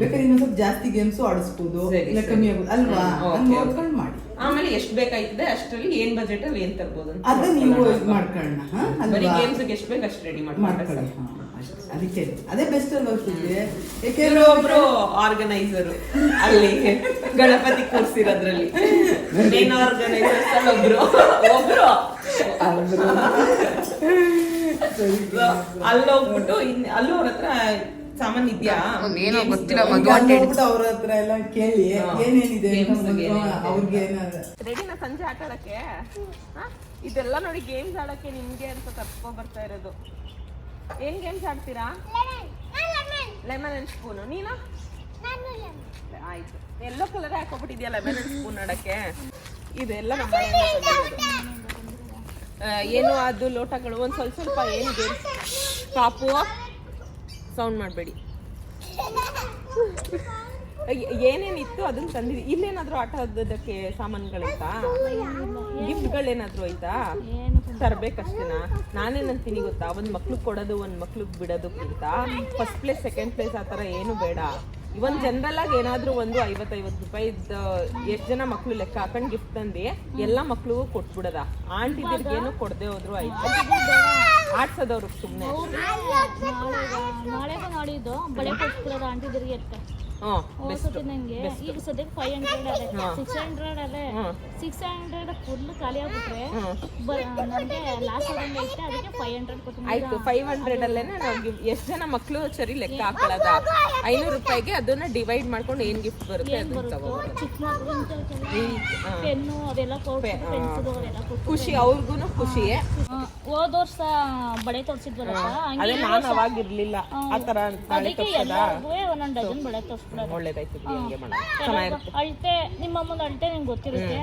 [SPEAKER 3] ಬೇಕಾದ್ರೆ ಇನ್ನೊಂದ್ ಸ್ವಲ್ಪ ಜಾಸ್ತಿ ಗೇಮ್ಸ್ ಆಡಿಸ್ಬೋದು, ಇಲ್ಲ ಕಮ್ಮಿ ಆಗೋದು ಅಲ್ವಾ? ನೋಡ್ಕೊಂಡು ಮಾಡಿ.
[SPEAKER 1] ಆಮೇಲೆ ಎಷ್ಟು ಬೇಕಾಯ್ತದೆ ಅಷ್ಟರಲ್ಲಿ ಏನ್ ಬಜೆಟ್ ಅಲ್ಲಿ ಏನ್ ತರ್ಬೋದು ಅಂತ
[SPEAKER 3] ಅದ ನೀವು ಮಾಡ್ಕೊಳ್ಳೋಣ.
[SPEAKER 1] ಬರೀ ಗೇಮ್ಸ್ ಎಷ್ಟು ಬೇಕು ಅಷ್ಟು ರೆಡಿ ಮಾಡ್ಕೊಳ್ಳಿ.
[SPEAKER 3] ಅದಕ್ಕೆ ಅದೇ ಬೆಸ್ಟ್ ಅಲ್ವಾ?
[SPEAKER 1] ಯಾಕೆಂದ್ರೆ ಒಬ್ರು ಆರ್ಗನೈಸರ್ ಅಲ್ಲಿ ಗಣಪತಿ ಕೂರ್ಸಿರೋದ್ರಲ್ಲಿ ಮೇನ್ ಆರ್ಗನೈಸರ್ಸ್ ಅಲ್ಲಿ ಒಬ್ರು ಅಲ್ಲಿ ಹೋಗ್ಬಿಟ್ಟು ಅಲ್ಲೂ ಅವ್ರ ಹತ್ರ ಸಾಮಾನ್ ಇದ್ಯಾ
[SPEAKER 2] ಏನೋ ಗೊತ್ತಿಲ್ಲ,
[SPEAKER 3] ಅವ್ರ ಹತ್ರ ಎಲ್ಲ ಕೇಳಿ ಏನೇನಿದೆ ಅವ್ರಿಗೆ.
[SPEAKER 1] ರೆಡಿನಾ ಸಂಜೆ ಆಟ ಆಡಕ್ಕೆ? ಇದೆಲ್ಲ ನೋಡಿ ಗೇಮ್ಸ್ ಆಡಕ್ಕೆ ನಿಮ್ಗೆ ಅಂತ ತರ್ಸ್ಕೊ ಬರ್ತಾ ಇರೋದು. ಏನ್ ಗೇಮ್ಸ್ ಆಡ್ತೀರಾ? Lemon and spoon. ನೀನು? ಆಯ್ತು, ಎಲ್ಲೋ ಕಲರ್ ಹಾಕೋಬಿಟ್ಟಿದ್ಯಾ ಲೆಮನ್ ಅಂಡ್ ಸ್ಪೂನ್ ಆಡಕ್ಕೆ. ಇದೆಲ್ಲ ನಮ್ಮ ಏನು ಅದು ಲೋಟಗಳು ಒಂದ್ ಸ್ವಲ್ಪ ಸ್ವಲ್ಪ. ಏನು ಗೇಮ್ಸ್? ಪಾಪು ಸೌಂಡ್ ಮಾಡಬೇಡಿ. ಏನೇನಿತ್ತು ಅದನ್ನ ತಂದಿದ್ವಿ. ಇಲ್ಲೇನಾದ್ರೂ ಆಟ ಆಡೋದಕ್ಕೆ ಸಾಮಾನುಗಳಿತ್ತಾ? ಗಿಫ್ಟ್ಗಳೇನಾದ್ರೂ ಐತಾ? ತರ್ಬೇಕಷ್ಟೇನಾ? ನಾನೇನಂತೀನಿ ಗೊತ್ತಾ, ಒಂದ್ ಮಕ್ಳಿಗೆ ಕೊಡೋದು ಒಂದ್ ಮಕ್ಳಿಗೆ ಬಿಡೋದಕ್ಕಿಂತ ಫಸ್ಟ್ ಪ್ಲೇಸ್ ಸೆಕೆಂಡ್ ಪ್ಲೇಸ್ ಆ ಥರ ಏನು ಬೇಡ. ಇವನ್ ಜನರಲ್ ಆಗಿ ಏನಾದ್ರೂ ಒಂದು 50-50 ರೂಪಾಯಿ ಎಷ್ಟ್ ಜನ ಮಕ್ಳು ಲೆಕ್ಕ ಹಾಕೊಂಡ್ ಗಿಫ್ಟ್ ತಂದಿ ಎಲ್ಲಾ ಮಕ್ಳಿಗೂ ಕೊಟ್ಬಿಡದ. ಆಂಟಿದಿರ್ಗೇನು ಕೊಡದೆ ಹೋದ್ರು ಆಯ್ತು, ಆಡ್ಸೋದವ್ರಿಗೆ ಸುಮ್ನೆ.
[SPEAKER 4] ನಾಡಿದ್ದು ಬಳೆ ಕೊಡ್ತಿರೋದು ಆಂಟಿದಿರ್ಗೆ ಅಂತ. ನಂಗೆ ಈಗ ಸದ್ಯಕ್ಕೆ 500 ಅದೇ 600 ಅದೇ 600 ಫುಲ್ ಖಾಲಿ ಆಗ್ಬಿಟ್ರೆ ನಮ್ಗೆ ಲಾಸ್ಟ್ ಐತೆ. ಅದಕ್ಕೆ 500 ಕೊಟ್ಟು
[SPEAKER 1] ಆಯ್ತು. 500 ಅಲ್ಲೇನೆ ನಾವು ಎಷ್ಟು ಜನ ಮಕ್ಳು ಸರಿ ಲೆಕ್ಕ ಹಾಕೊಳ್ಳೋದ. 500 ರೂಪಾಯಿಗೆ ಅದನ್ನ ಡಿವೈಡ್ ಮಾಡ್ಕೊಂಡು ಏನ್ ಗಿಫ್ಟ್ ಬರುತ್ತೆ ಅದನ್ನ ತಗೋಬಹುದು.
[SPEAKER 4] ಚಿಕ್ಕ ಮಕ್ಕಳು ಪೆನ್ನು ಅವೆಲ್ಲ ಪೆನ್ಸಿಲ್ ಅವೆಲ್ಲ
[SPEAKER 1] ಖುಷಿ, ಅವ್ರಿಗೂ ಖುಷಿ.
[SPEAKER 4] ಹೋದ ವರ್ಷ ಬಳೆ ತೋರ್ಸಿದ್ವಲ್ಲ,
[SPEAKER 1] ಅದೇ ನಾನು ಅವಾಗ ಇರ್ಲಿಲ್ಲ ಆತರ.
[SPEAKER 4] ಅದಕ್ಕೆ ಎಲ್ಲರಿಗೂ ಒಂದೊಂದು ಡಜನ್ ಬಳೆ ತೋರ್ಸ್ಬಿಡೋದು.
[SPEAKER 1] ಒಳ್ಳೇದಾಯ್ತು, ಹಂಗೆ ಮಾಡೋಣ.
[SPEAKER 4] ಅಳತೆ ನಿಮ್ಮಮ್ಮನ ಅಳತೆ ನಿಂಗೆ ಗೊತ್ತಿರುತ್ತೆ.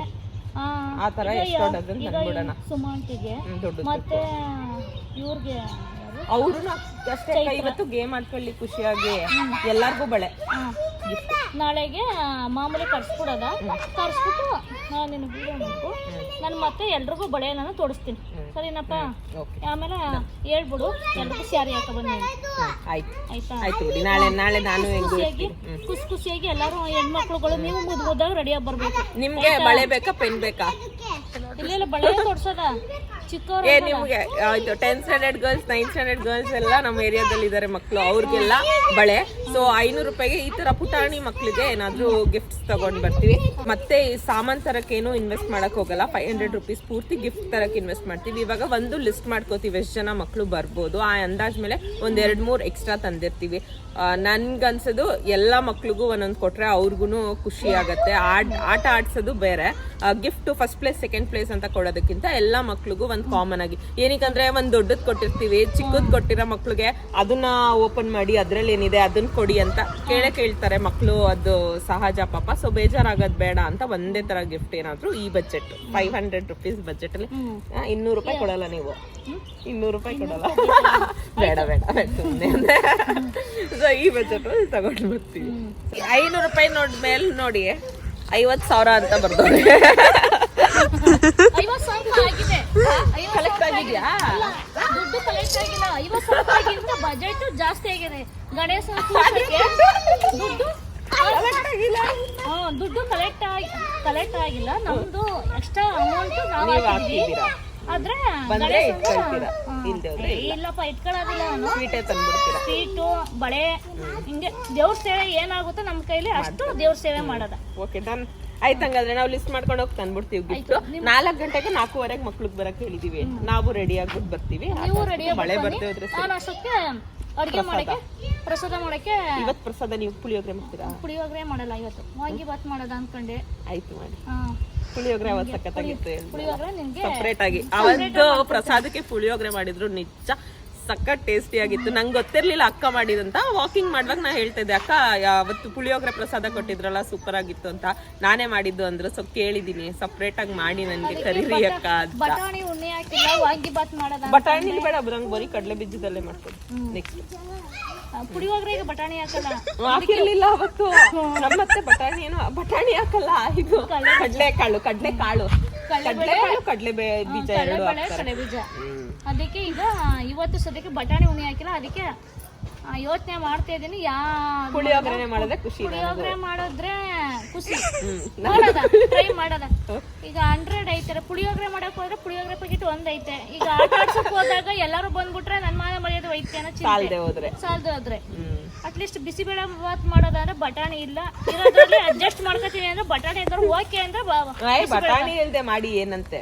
[SPEAKER 1] ಆ ತರ ಎಷ್ಟೋ ಡಜನ್ ತಂದ್ಬಿಡೋಣ
[SPEAKER 4] ಸುಮಾಂಟಿಗೆ. ಮತ್ತೆ ಇವ್ರಿಗೆ
[SPEAKER 1] ಅವ್ರು ಅಷ್ಟೇ ಇವತ್ತು ಗೇಮ್ ಆಡ್ಕೊಳ್ಳಿ ಖುಷಿಯಾಗಿ. ಎಲ್ಲಾರ್ಗೂ ಬಳೆ ಗಿಫ್ಟ್.
[SPEAKER 4] ನಾಳೆಗೆ ಮಾಮೂಲಿ ಕರ್ಸ್ಬಿಡೋದ. ಕರ್ಸ್ಬಿಟ್ಟು ನಾನು ನಿನ್ನ ವಿಡಿಯೋ ಮಾಡ್ಕೊ, ನಾನು ಮತ್ತೆ ಎಲ್ರಿಗೂ ಬಳೆ ನಾನು ತೋರಿಸ್ತೀನಿ, ಸರಿನಪ್ಪ? ಆಮೇಲೆ ಹೇಳ್ಬಿಡು ಎಲ್ರಿಗೂ ಸ್ಯಾರಿ ಹಾಕ ಬನ್ನಿ, ಆಯ್ತಾ?
[SPEAKER 1] ನಾಳೆ ನಾನು
[SPEAKER 4] ಖುಷಿ ಖುಷಿಯಾಗಿ ಎಲ್ಲರೂ ಹೆಣ್ಮಕ್ಳುಗಳು ನೀವು ಮುದ್ದಾಗಿ ರೆಡಿಯಾಗಿ ಬರ್ಬೇಕು.
[SPEAKER 1] ನಿಮ್ಗೆ ಬಳೆ ಬೇಕಾ ಪೆನ್ ಬೇಕಾ?
[SPEAKER 4] ಇಲ್ಲ ಬಳೆ ತೋರ್ಸೋದ ಚಿಕ್ಕವ್ರು.
[SPEAKER 1] ನಿಮ್ಗೆ 10th standard girls 9th standard girls ಎಲ್ಲ ನಮ್ಮ ಏರಿಯಾದಲ್ಲಿ ಇದಾರೆ ಮಕ್ಕಳು, ಅವ್ರಿಗೆಲ್ಲ ಬಳೆ. ಸೊ 500 ರೂಪಾಯಿಗೆ ಈ ತರ ಪುಟಾಣಿ ಮಕ್ಳಿಗೆ ಏನಾದ್ರೂ ಗಿಫ್ಟ್ಸ್ ತಗೊಂಡ್ ಬರ್ತೀವಿ. ಮತ್ತೆ ಸಾಮಾನ್ ತರಕ್ಕೆ ಏನು ಇನ್ವೆಸ್ಟ್ ಮಾಡಕ್ ಹೋಗಲ್ಲ, 500 ರೂಪೀಸ್ ಪೂರ್ತಿ ಗಿಫ್ಟ್ ತರಕ್ಕೆ ಇನ್ವೆಸ್ಟ್ ಮಾಡ್ತೀವಿ. ಇವಾಗ ಒಂದು ಲಿಸ್ಟ್ ಮಾಡ್ಕೋತೀವಿ ಎಷ್ಟು ಜನ ಮಕ್ಕಳು ಬರ್ಬೋದು, ಆ ಅಂದಾಜ್ ಮೇಲೆ ಒಂದ್ 2-3 ಎಕ್ಸ್ಟ್ರಾ ತಂದಿರ್ತೀವಿ. ನನ್ಗನ್ಸೋದು ಎಲ್ಲ ಮಕ್ಳಿಗೂ ಒಂದೊಂದು ಕೊಟ್ರೆ ಅವ್ರಿಗೂ ಖುಷಿ ಆಗತ್ತೆ. ಆಟ ಆಡ್ಸೋದು ಬೇರೆ, gift first place second place ಅಂತ ಕೊಡೋದಕ್ಕಿಂತ ಎಲ್ಲ ಮಕ್ಳಿಗೂ ಒಂದು ಕಾಮನ್ ಆಗಿ, ಏನಕ್ಕಂದ್ರೆ ಒಂದ್ ದೊಡ್ಡದ್ ಕೊಟ್ಟಿರ್ತೀವಿ, ಚಿಕ್ಕದ್ ಕೊಟ್ಟಿರೋ ಮಕ್ಳಿಗೆ ಅದನ್ನ ಓಪನ್ ಮಾಡಿ ಅದ್ರಲ್ಲಿ ಏನಿದೆ ಅದನ್ನ ಕೊಡಿ ಅಂತ ಕೇಳ್ತಾರೆ ಮಕ್ಳು, ಅದು ಸಹಜ ಪಾಪ. ಸೊ ಬೇಜಾರಾಗೋದ್ ಬೇಡ ಅಂತ ಒಂದೇ ತರ ಗಿಫ್ಟ್ ಏನಾದ್ರು ಈ ಬಜೆಟ್ 500 ರೂಪೀಸ್ ಬಜೆಟ್ ಅಲ್ಲಿ 200 ರೂಪಾಯಿ ಕೊಡಲ್ಲ ನೀವು, 200 ರೂಪಾಯಿ ಕೊಡಲ್ಲ ಬೇಡ ಸುಮ್ಮನೆ. ಸೊ ಈ ಬಜೆಟ್ ತಗೊಂಡು ಬರ್ತೀವಿ. 500 ರೂಪಾಯಿ ಮೇಲೆ ನೋಡಿ 50,000 ಅಂತ ಬರ್ತಾರೆ.
[SPEAKER 4] 50,000 ಆಗಿದೆ,
[SPEAKER 1] ಕಲೆಕ್ಟ್ ಆಗಿದ್ಯಾ?
[SPEAKER 4] ದುಡ್ಡು ಕಲೆಕ್ಟ್ ಆಗಿಲ್ಲ, 50,000 ಬಜೆಟ್ ಜಾಸ್ತಿ ಆಗಿದೆ. ಗಣೇಶ ದುಡ್ಡು ಕಲೆಕ್ಟ್ ಆಗಿಲ್ಲ, ನಮ್ದು ಎಕ್ಸ್ಟ್ರಾ ಅಮೌಂಟ್ ನಾವು ಹಾಕಿದೀವಿ. ಆದ್ರೆ ಇಲ್ಲಪ್ಪ ಇಟ್ಕೊಳ್ಳೋದಿಲ್ಲ ನಾನು. ಸ್ವೀಟು ಬಳೆ ಹಿಂಗೆ ದೇವ್ರ ಸೇವೆ ಏನಾಗುತ್ತೋ ನಮ್ ಕೈಲಿ ಅಷ್ಟು ದೇವ್ರ ಸೇವೆ ಮಾಡೋದ.
[SPEAKER 1] ಓಕೆ ಡನ್ ಆಯ್ತು. ಹಂಗಾದ್ರೆ ನಾವು ಲಿಸ್ಟ್ ಮಾಡ್ಕೊಂಡು ಹೋಗಿ ತಂದ್ಬಿಡ್ತೀವಿ ಗಿಫ್ಟ್. 4 ಗಂಟೆಗೆ 4:15 ಮಕ್ಳಿಗೆ ಬರಕ್ ಹೇಳಿದೀವಿ, ನಾವು ರೆಡಿ ಆಗ್ಬಿಟ್ಟು ಬರ್ತೀವಿ.
[SPEAKER 4] ನೀವು ರೆಡಿ
[SPEAKER 1] ಮಳೆ ಬರ್ತೇವೆ.
[SPEAKER 4] ನಾನು ಅಷ್ಟಕ್ಕೆ ಅಡುಗೆ ಮಾಡಕ್ಕೆ ಪ್ರಸಾದ ಮಾಡಕ್ಕೆ.
[SPEAKER 1] ಇವತ್ತು ಪ್ರಸಾದ ನೀವು ಪುಳಿಯೋಗರೆ ಮಾಡ್ತೀರಾ?
[SPEAKER 4] ಪುಳಿಯೋಗರೆ ಮಾಡಲ್ಲ, ಇವತ್ತು ವಾಂಗಿ ಬಾತ್ ಮಾಡೋದ ಅನ್ಕೊಂಡೆ.
[SPEAKER 1] ಆಯ್ತು ಮಾಡಿ. ಪುಳಿಯೋಗರೆ ಅವತ್ತು ಸಖತ್ತಾಗಿತ್ತು,
[SPEAKER 4] ಪುಳಿಯೋಗರೆ ನಿಮ್ಗೆ
[SPEAKER 1] ಸಪ್ರೇಟ್ ಆಗಿ. ಅವತ್ತು ಪ್ರಸಾದಕ್ಕೆ ಪುಳಿಯೋಗರೆ ಮಾಡಿದ್ರು, ನಿಜ ಸಖತ್ ಟೇಸ್ಟಿ ಆಗಿತ್ತು. ನಂಗೆ ಗೊತ್ತಿರ್ಲಿಲ್ಲ ಅಕ್ಕ ಮಾಡಿದಂತ. ವಾಕಿಂಗ್ ಮಾಡುವಾಗ ನಾ ಹೇಳ್ತಾ ಇದ್ದೆ, ಅಕ್ಕ ಅವತ್ತು ಪುಳಿಯೋಗರೆ ಪ್ರಸಾದ ಕೊಟ್ಟಿದ್ರಲ್ಲ ಸೂಪರ್ ಆಗಿತ್ತು ಅಂತ. ನಾನೇ ಮಾಡಿದ್ದು ಅಂದ್ರು. ಸೊ ಕೇಳಿದೀನಿ ಸಪ್ರೇಟ್ ಆಗಿ ಮಾಡಿ ನನ್ಗೆ ಕರೀರಿ ಅಕ್ಕ ಅಂತ.
[SPEAKER 4] ಬಟಾಣಿ ಉಣ್ಣೆ ಹಾಕಿಲ್ಲ, ವಾಂಗಿ ಬಾತ್ ಮಾಡೋದ.
[SPEAKER 1] ಬಟಾಣಿ ಬೇಡ, ನಂಗೆ ಬರೀ ಕಡಲೆ ಬೀಜದಲ್ಲೇ ಮಾಡ್ತೀನಿ. ನೆಕ್ಸ್ಟ್
[SPEAKER 4] ಪುಳಿಯೋಗರೆಗೆ ಬಟಾಣಿ ಹಾಕಲ್ಲ,
[SPEAKER 1] ಹಾಕಿರ್ಲಿಲ್ಲ ಅವತ್ತು ನಮ್ಮತ್ತೆ. ಬಟಾಣಿ ಹಾಕಲ್ಲ, ಇದು ಕಡಲೆ ಕಾಳು ಕಡಲೆ ಬೀಜ ಎರಡು
[SPEAKER 4] ಕಡಲೆ ಬೀಜ. ಅದಕ್ಕೆ ಈಗ ಇವತ್ತು ಸದ್ಯಕ್ಕೆ ಬಟಾಣಿ ಉಣ್ಣೆ ಹಾಕಿಲ್ಲ, ಅದಕ್ಕೆ ಯೋಚನೆ ಮಾಡ್ತಾ ಇದೀನಿ.
[SPEAKER 1] ಪುಳಿಯೋಗರೆ ಮಾಡಿದ್ರೆ ಖುಷಿ,
[SPEAKER 4] ಪುಳಿಯೋಗರೆ ಮಾಡಿದ್ರೆ ಖುಷಿ ಮಾಡೋದ, ಟ್ರೈ ಮಾಡೋದ. ಈಗ 100 ಐತೆ, ಪುಳಿಯೋಗರೆ ಮಾಡಕ್ ಹೋದ್ರೆ ಪುಳಿಯೋಗರೆ ಪ್ಯಾಕೆಟ್ 1 ಐತೆ. ಈಗ ಆಟ ಆಡ್ಸಕ್ ಹೋದಾಗ ಎಲ್ಲಾರು ಬಂದ್ಬಿಟ್ರೆ ನನ್ ಮಾನ ಮರ್ಯಾದೆ ಹೋಯ್ತೆ ಅನ್ನೋ ಚಿಂತೆ. ಸಾಲ್ದೆ ಹೋದ್ರೆ ಅಟ್ಲೀಸ್ಟ್ ಬಿಸಿಬೇಳೆ ಬಾತ್ ಮಾಡೋದಂದ್ರೆ ಬಟಾಣಿ ಇಲ್ಲ, ಇರೋದ್ರಲ್ಲಿ ಅಡ್ಜಸ್ಟ್ ಮಾಡ್ಕೊತೀನಿ ಅಂದ್ರೆ ಬಟಾಣಿ ಅಂದ್ರೆ ಓಕೆ ಅಂದ್ರೆ
[SPEAKER 1] ಬಟಾಣಿ ಇಲ್ದೆ ಮಾಡಿ ಏನಂತೆ.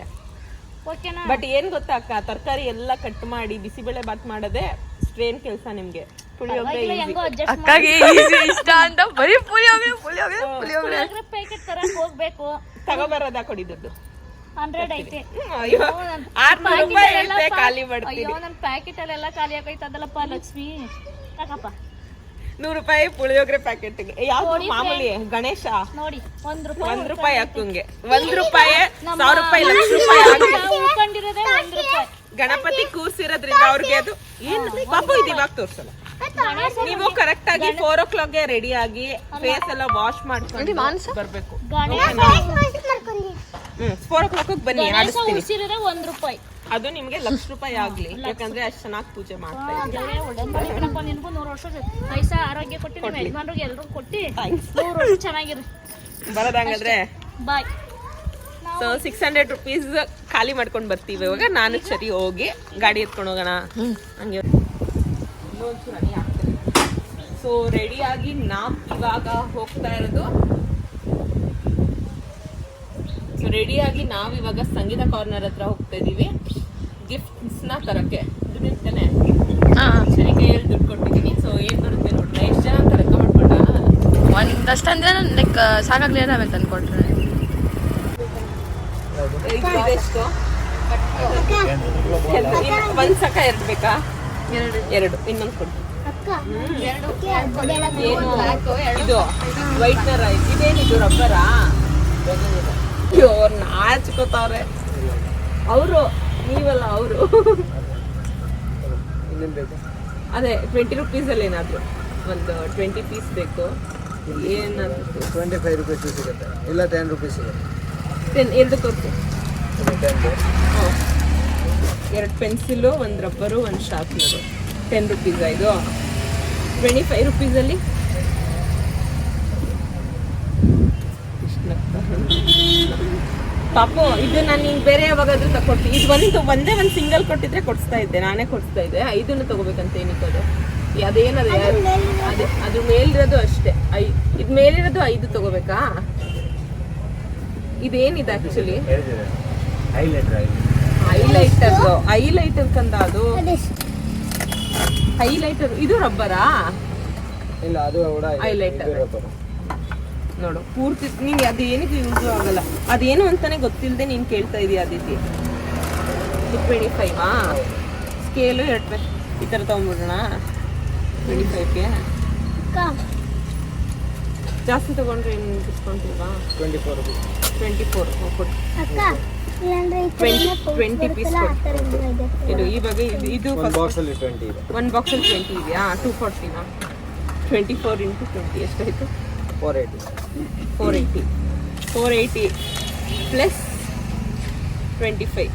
[SPEAKER 4] ಓಕೆನಾ?
[SPEAKER 1] ಬಟ್ ಏನ್ ಗೊತ್ತಾ ಅಕ್ಕ, ತರಕಾರಿ ಎಲ್ಲ ಕಟ್ ಮಾಡಿ ಬಿಸಿಬೇಳೆ ಬಾತ್ ಮಾಡೋದೇ ಸ್ಟ್ರೇನ್ ಕೆಲಸ ನಿಮ್ಗೆ. ಪುಳಿಯೋಗರೆ
[SPEAKER 4] ಹೆಂಗೋ ಅಡ್ಜಸ್ಟ್
[SPEAKER 2] ಅಕ್ಕಗೆ ಈಸಿ ಇಷ್ಟ ಅಂತ ಬರೀ ಪುಳಿಯೋಗರೆ
[SPEAKER 4] ಪ್ಯಾಕೆಟ್ ತರಕ್ ಹೋಗ್ಬೇಕು.
[SPEAKER 1] ತಗೋಬರೋದಾ ಕೊಡಿದ್ದು
[SPEAKER 4] 100 ಐತೆ.
[SPEAKER 1] 600 ರೂಪಾಯಿ ಐತೆ, ಖಾಲಿ ಮಾಡ್ತೀನಿ.
[SPEAKER 4] ಅಯ್ಯೋ ನನ್ ಪ್ಯಾಕೆಟ್ ಅಲ್ಲೆಲ್ಲ ಖಾಲಿ ಆಗೈತದಲ್ಲಪ್ಪ ಲಕ್ಷ್ಮಿ. ಯಾಕಪ್ಪ
[SPEAKER 1] 100 ರೂಪಾಯಿ ಪುಳಿಯೋಗರೆ ಪ್ಯಾಕೆಟ್ ಯಾವ್ದು ಮಾಮೂಲಿ ಗಣೇಶ
[SPEAKER 4] ನೋಡಿ
[SPEAKER 1] 1 ರೂಪಾಯಿ ಹಾಕುಂಗೆ 1 ರೂಪಾಯಿ 100 ರೂಪಾಯಿ ಲಕ್ಷ ರೂಪಾಯಿ
[SPEAKER 4] ಉಳ್ಕೊಂಡಿರೋದೇ 1 ರೂಪಾಯಿ.
[SPEAKER 1] ಗಣಪತಿ ಕೂರ್ಸಿರೋದ್ರಿಂದ ಅವ್ರಿಗೆ ಅದು ಏನು ಪಾಪು ಇದು ಇವಾಗ ತೋರ್ಸಲ್ಲ. ನೀವು ಕರೆಕ್ಟ್ ಆಗಿ 4 o'clock ರೆಡಿ ಆಗಿ ಫೇಸ್ ಎಲ್ಲ ವಾಶ್ ಮಾಡ್ಕೊಂಡು ಬರ್ಬೇಕು. 4 o'clock ಬನ್ನಿ, ಆಡಿಸ್ತೀನಿ.
[SPEAKER 4] 1 ರೂಪಾಯಿ
[SPEAKER 1] ಅದು ನಿಮ್ಗೆ ಲಕ್ಷ ರೂಪಾಯಿ ಆಗ್ಲಿ, ಯಾಕಂದ್ರೆ ಅಷ್ಟು ಚೆನ್ನಾಗಿ ಪೂಜೆ ಮಾಡ್ತಾ ಇದ್ದೀವಿ.
[SPEAKER 4] ನಿನ್ಗೂ 100 ವರ್ಷ ಪೈಸ ಆರೋಗ್ಯ ಕೊಟ್ಟು ನಿಮ್ಮ ಯಜಮಾನ್ರಿಗೆ ಎಲ್ರು ಕೊಟ್ಟು 100 ವರ್ಷ ಚೆನ್ನಾಗಿರಿ.
[SPEAKER 1] ಬರೋದಂಗಾದ್ರೆ
[SPEAKER 4] ಬಾಯ್.
[SPEAKER 1] ಸೊ 600 ರೂಪೀಸ್ ಖಾಲಿ ಮಾಡ್ಕೊಂಡು ಬರ್ತೀವಿ. ಇವಾಗ ನಾನು ಸರಿ ಹೋಗಿ ಗಾಡಿ ಎತ್ಕೊಂಡು ಹೋಗೋಣ ಹಂಗೆ. ಸೊ ರೆಡಿಯಾಗಿ ನಾವು ಇವಾಗ ಹೋಗ್ತಾ ಇರೋದು. ಸೊ ರೆಡಿಯಾಗಿ ನಾವಿವಾಗ ಸಂಗೀತ ಕಾರ್ನರ್ ಹತ್ರ ಹೋಗ್ತಾ ಇದೀವಿ ಗಿಫ್ಟ್ಸ್ನ ತರಕ್ಕೆ. ದುಡ್ಡಿರ್ತಾನೆ ಸರಿ ಕೈಯಲ್ಲಿ ದುಡ್ಡು ಕೊಟ್ಟಿದ್ದೀನಿ. ಸೊ ಏನ್ ಬರುತ್ತೆ ನೋಡ್ರಿ, ಎಷ್ಟು ಜನ ಅಂತ ಲೆಕ್ಕ ಮಾಡ್ಕೊಂಡ
[SPEAKER 2] ಒಂದಷ್ಟಂದ್ರೆ ಲೈಕ್ ಸಾಕಾಗ್ಲಿ ಆಮೇಲೆ ತಂದ್ಕೊಟ್ರೆ
[SPEAKER 1] ಇದೆಷ್ಟು ಒಂದ್ ಸಕ 2 ಬೇಕಾ? 2 ಇನ್ನೊಂದು ಕೊಡಿ. ಏನು ಇದು ವೈಟ್ನರ್ ಆಯ್ತು, ಇದೇನಿದು ರಬ್ಬರಾ? ಅಯ್ಯೋ ನಾಚ್ಕೋತಾವ್ರೆ ಅವರು, ನೀವಲ್ಲ ಅವರು. ಅದೇ 20 ರೂಪೀಸ್ ಅಲ್ಲಿ ಏನಾದ್ರು ಒಂದು 20 ಪೀಸ್ ಬೇಕು. ಏನದು
[SPEAKER 5] 25 rupees ಸಿಗುತ್ತೆ, ಇಲ್ಲ 10 rupees ಸಿಗುತ್ತೆ.
[SPEAKER 1] 10 ಎರಡು ತೋರಿಸಿ.
[SPEAKER 5] ಇದು 10.
[SPEAKER 1] ಹಾಂ, 2 ಪೆನ್ಸಿಲು, 1 ರಬ್ಬರು, 1 ಶಾರ್ಪ್ನರು. 10 ರುಪೀಸಾ ಇದು? 25 ರುಪೀಸಲ್ಲಿ ಪಾಪು, ಇದು ನಾನು ನಿಂಗೆ ಬೇರೆ ಯಾವಾಗಾದ್ರೂ ತಗೊಡ್ತೀನಿ. ಇದು ಒಂದೇ ಒಂದು ಸಿಂಗಲ್ ಕೊಟ್ಟಿದ್ರೆ ಕೊಡಿಸ್ತಾ ಇದ್ದೆ, ನಾನೇ ಕೊಡಿಸ್ತಾ ಇದ್ದೆ. 5 ತಗೋಬೇಕಂತ ಏನಕ್ಕೆ ಅದು? ಅದೇನದು ಅದೇ ಅದ್ರ ಮೇಲಿರೋದು ಅಷ್ಟೇ. ಇದು ಮೇಲಿರೋದು 5 ತಗೋಬೇಕಾ? ಇದೇನಿದೆ ಆ್ಯಕ್ಚುಲಿ? ಹೈಲೈಟರ್ ಕಂದ ಅದು. ಹೈಲೈಟರ್ ಇದು ರಬ್ಬರಾ?
[SPEAKER 5] ಇಲ್ಲ, ಅದು ಕೂಡ
[SPEAKER 1] ಹೈಲೈಟರ್ ನೋಡು. ಪೂರ್ತಿ ನಿಂಗೆ ಅದು ಏನಕ್ಕೆ ಯೂಸ್ ಆಗಲ್ಲ, ಅದೇನು ಅಂತಾನೆ ಗೊತ್ತಿಲ್ಲದೆ ನೀನು ಕೇಳ್ತಾ ಇದೀಯ ಅದಿತಿ. 25 ಸ್ಕೇಲು 2 ಈ ಥರ ತೊಗೊಂಡ್ಬಿಡೋಣ. 25ಗೆ ಜಾಸ್ತಿ ತೊಗೊಂಡ್ರೆ ಏನು ಡಿಸ್ಕೌಂಟ್ ಇಲ್ವಾ?
[SPEAKER 5] 24 rupees.
[SPEAKER 1] 24 ಕೊಟ್ಟು 20 ಪೀಸ್ ಇದು. ಇವಾಗ ಇದು
[SPEAKER 5] ಒಂದು ಬಾಕ್ಸಲ್ಲಿ 20 ಇದೆ.
[SPEAKER 1] ಒಂದು ಬಾಕ್ಸಲ್ಲಿ 20 ಇದೆಯಾ? 240ನಾ? 24 × 20 ಎಷ್ಟಾಯಿತು? 480 ಪ್ಲಸ್ 25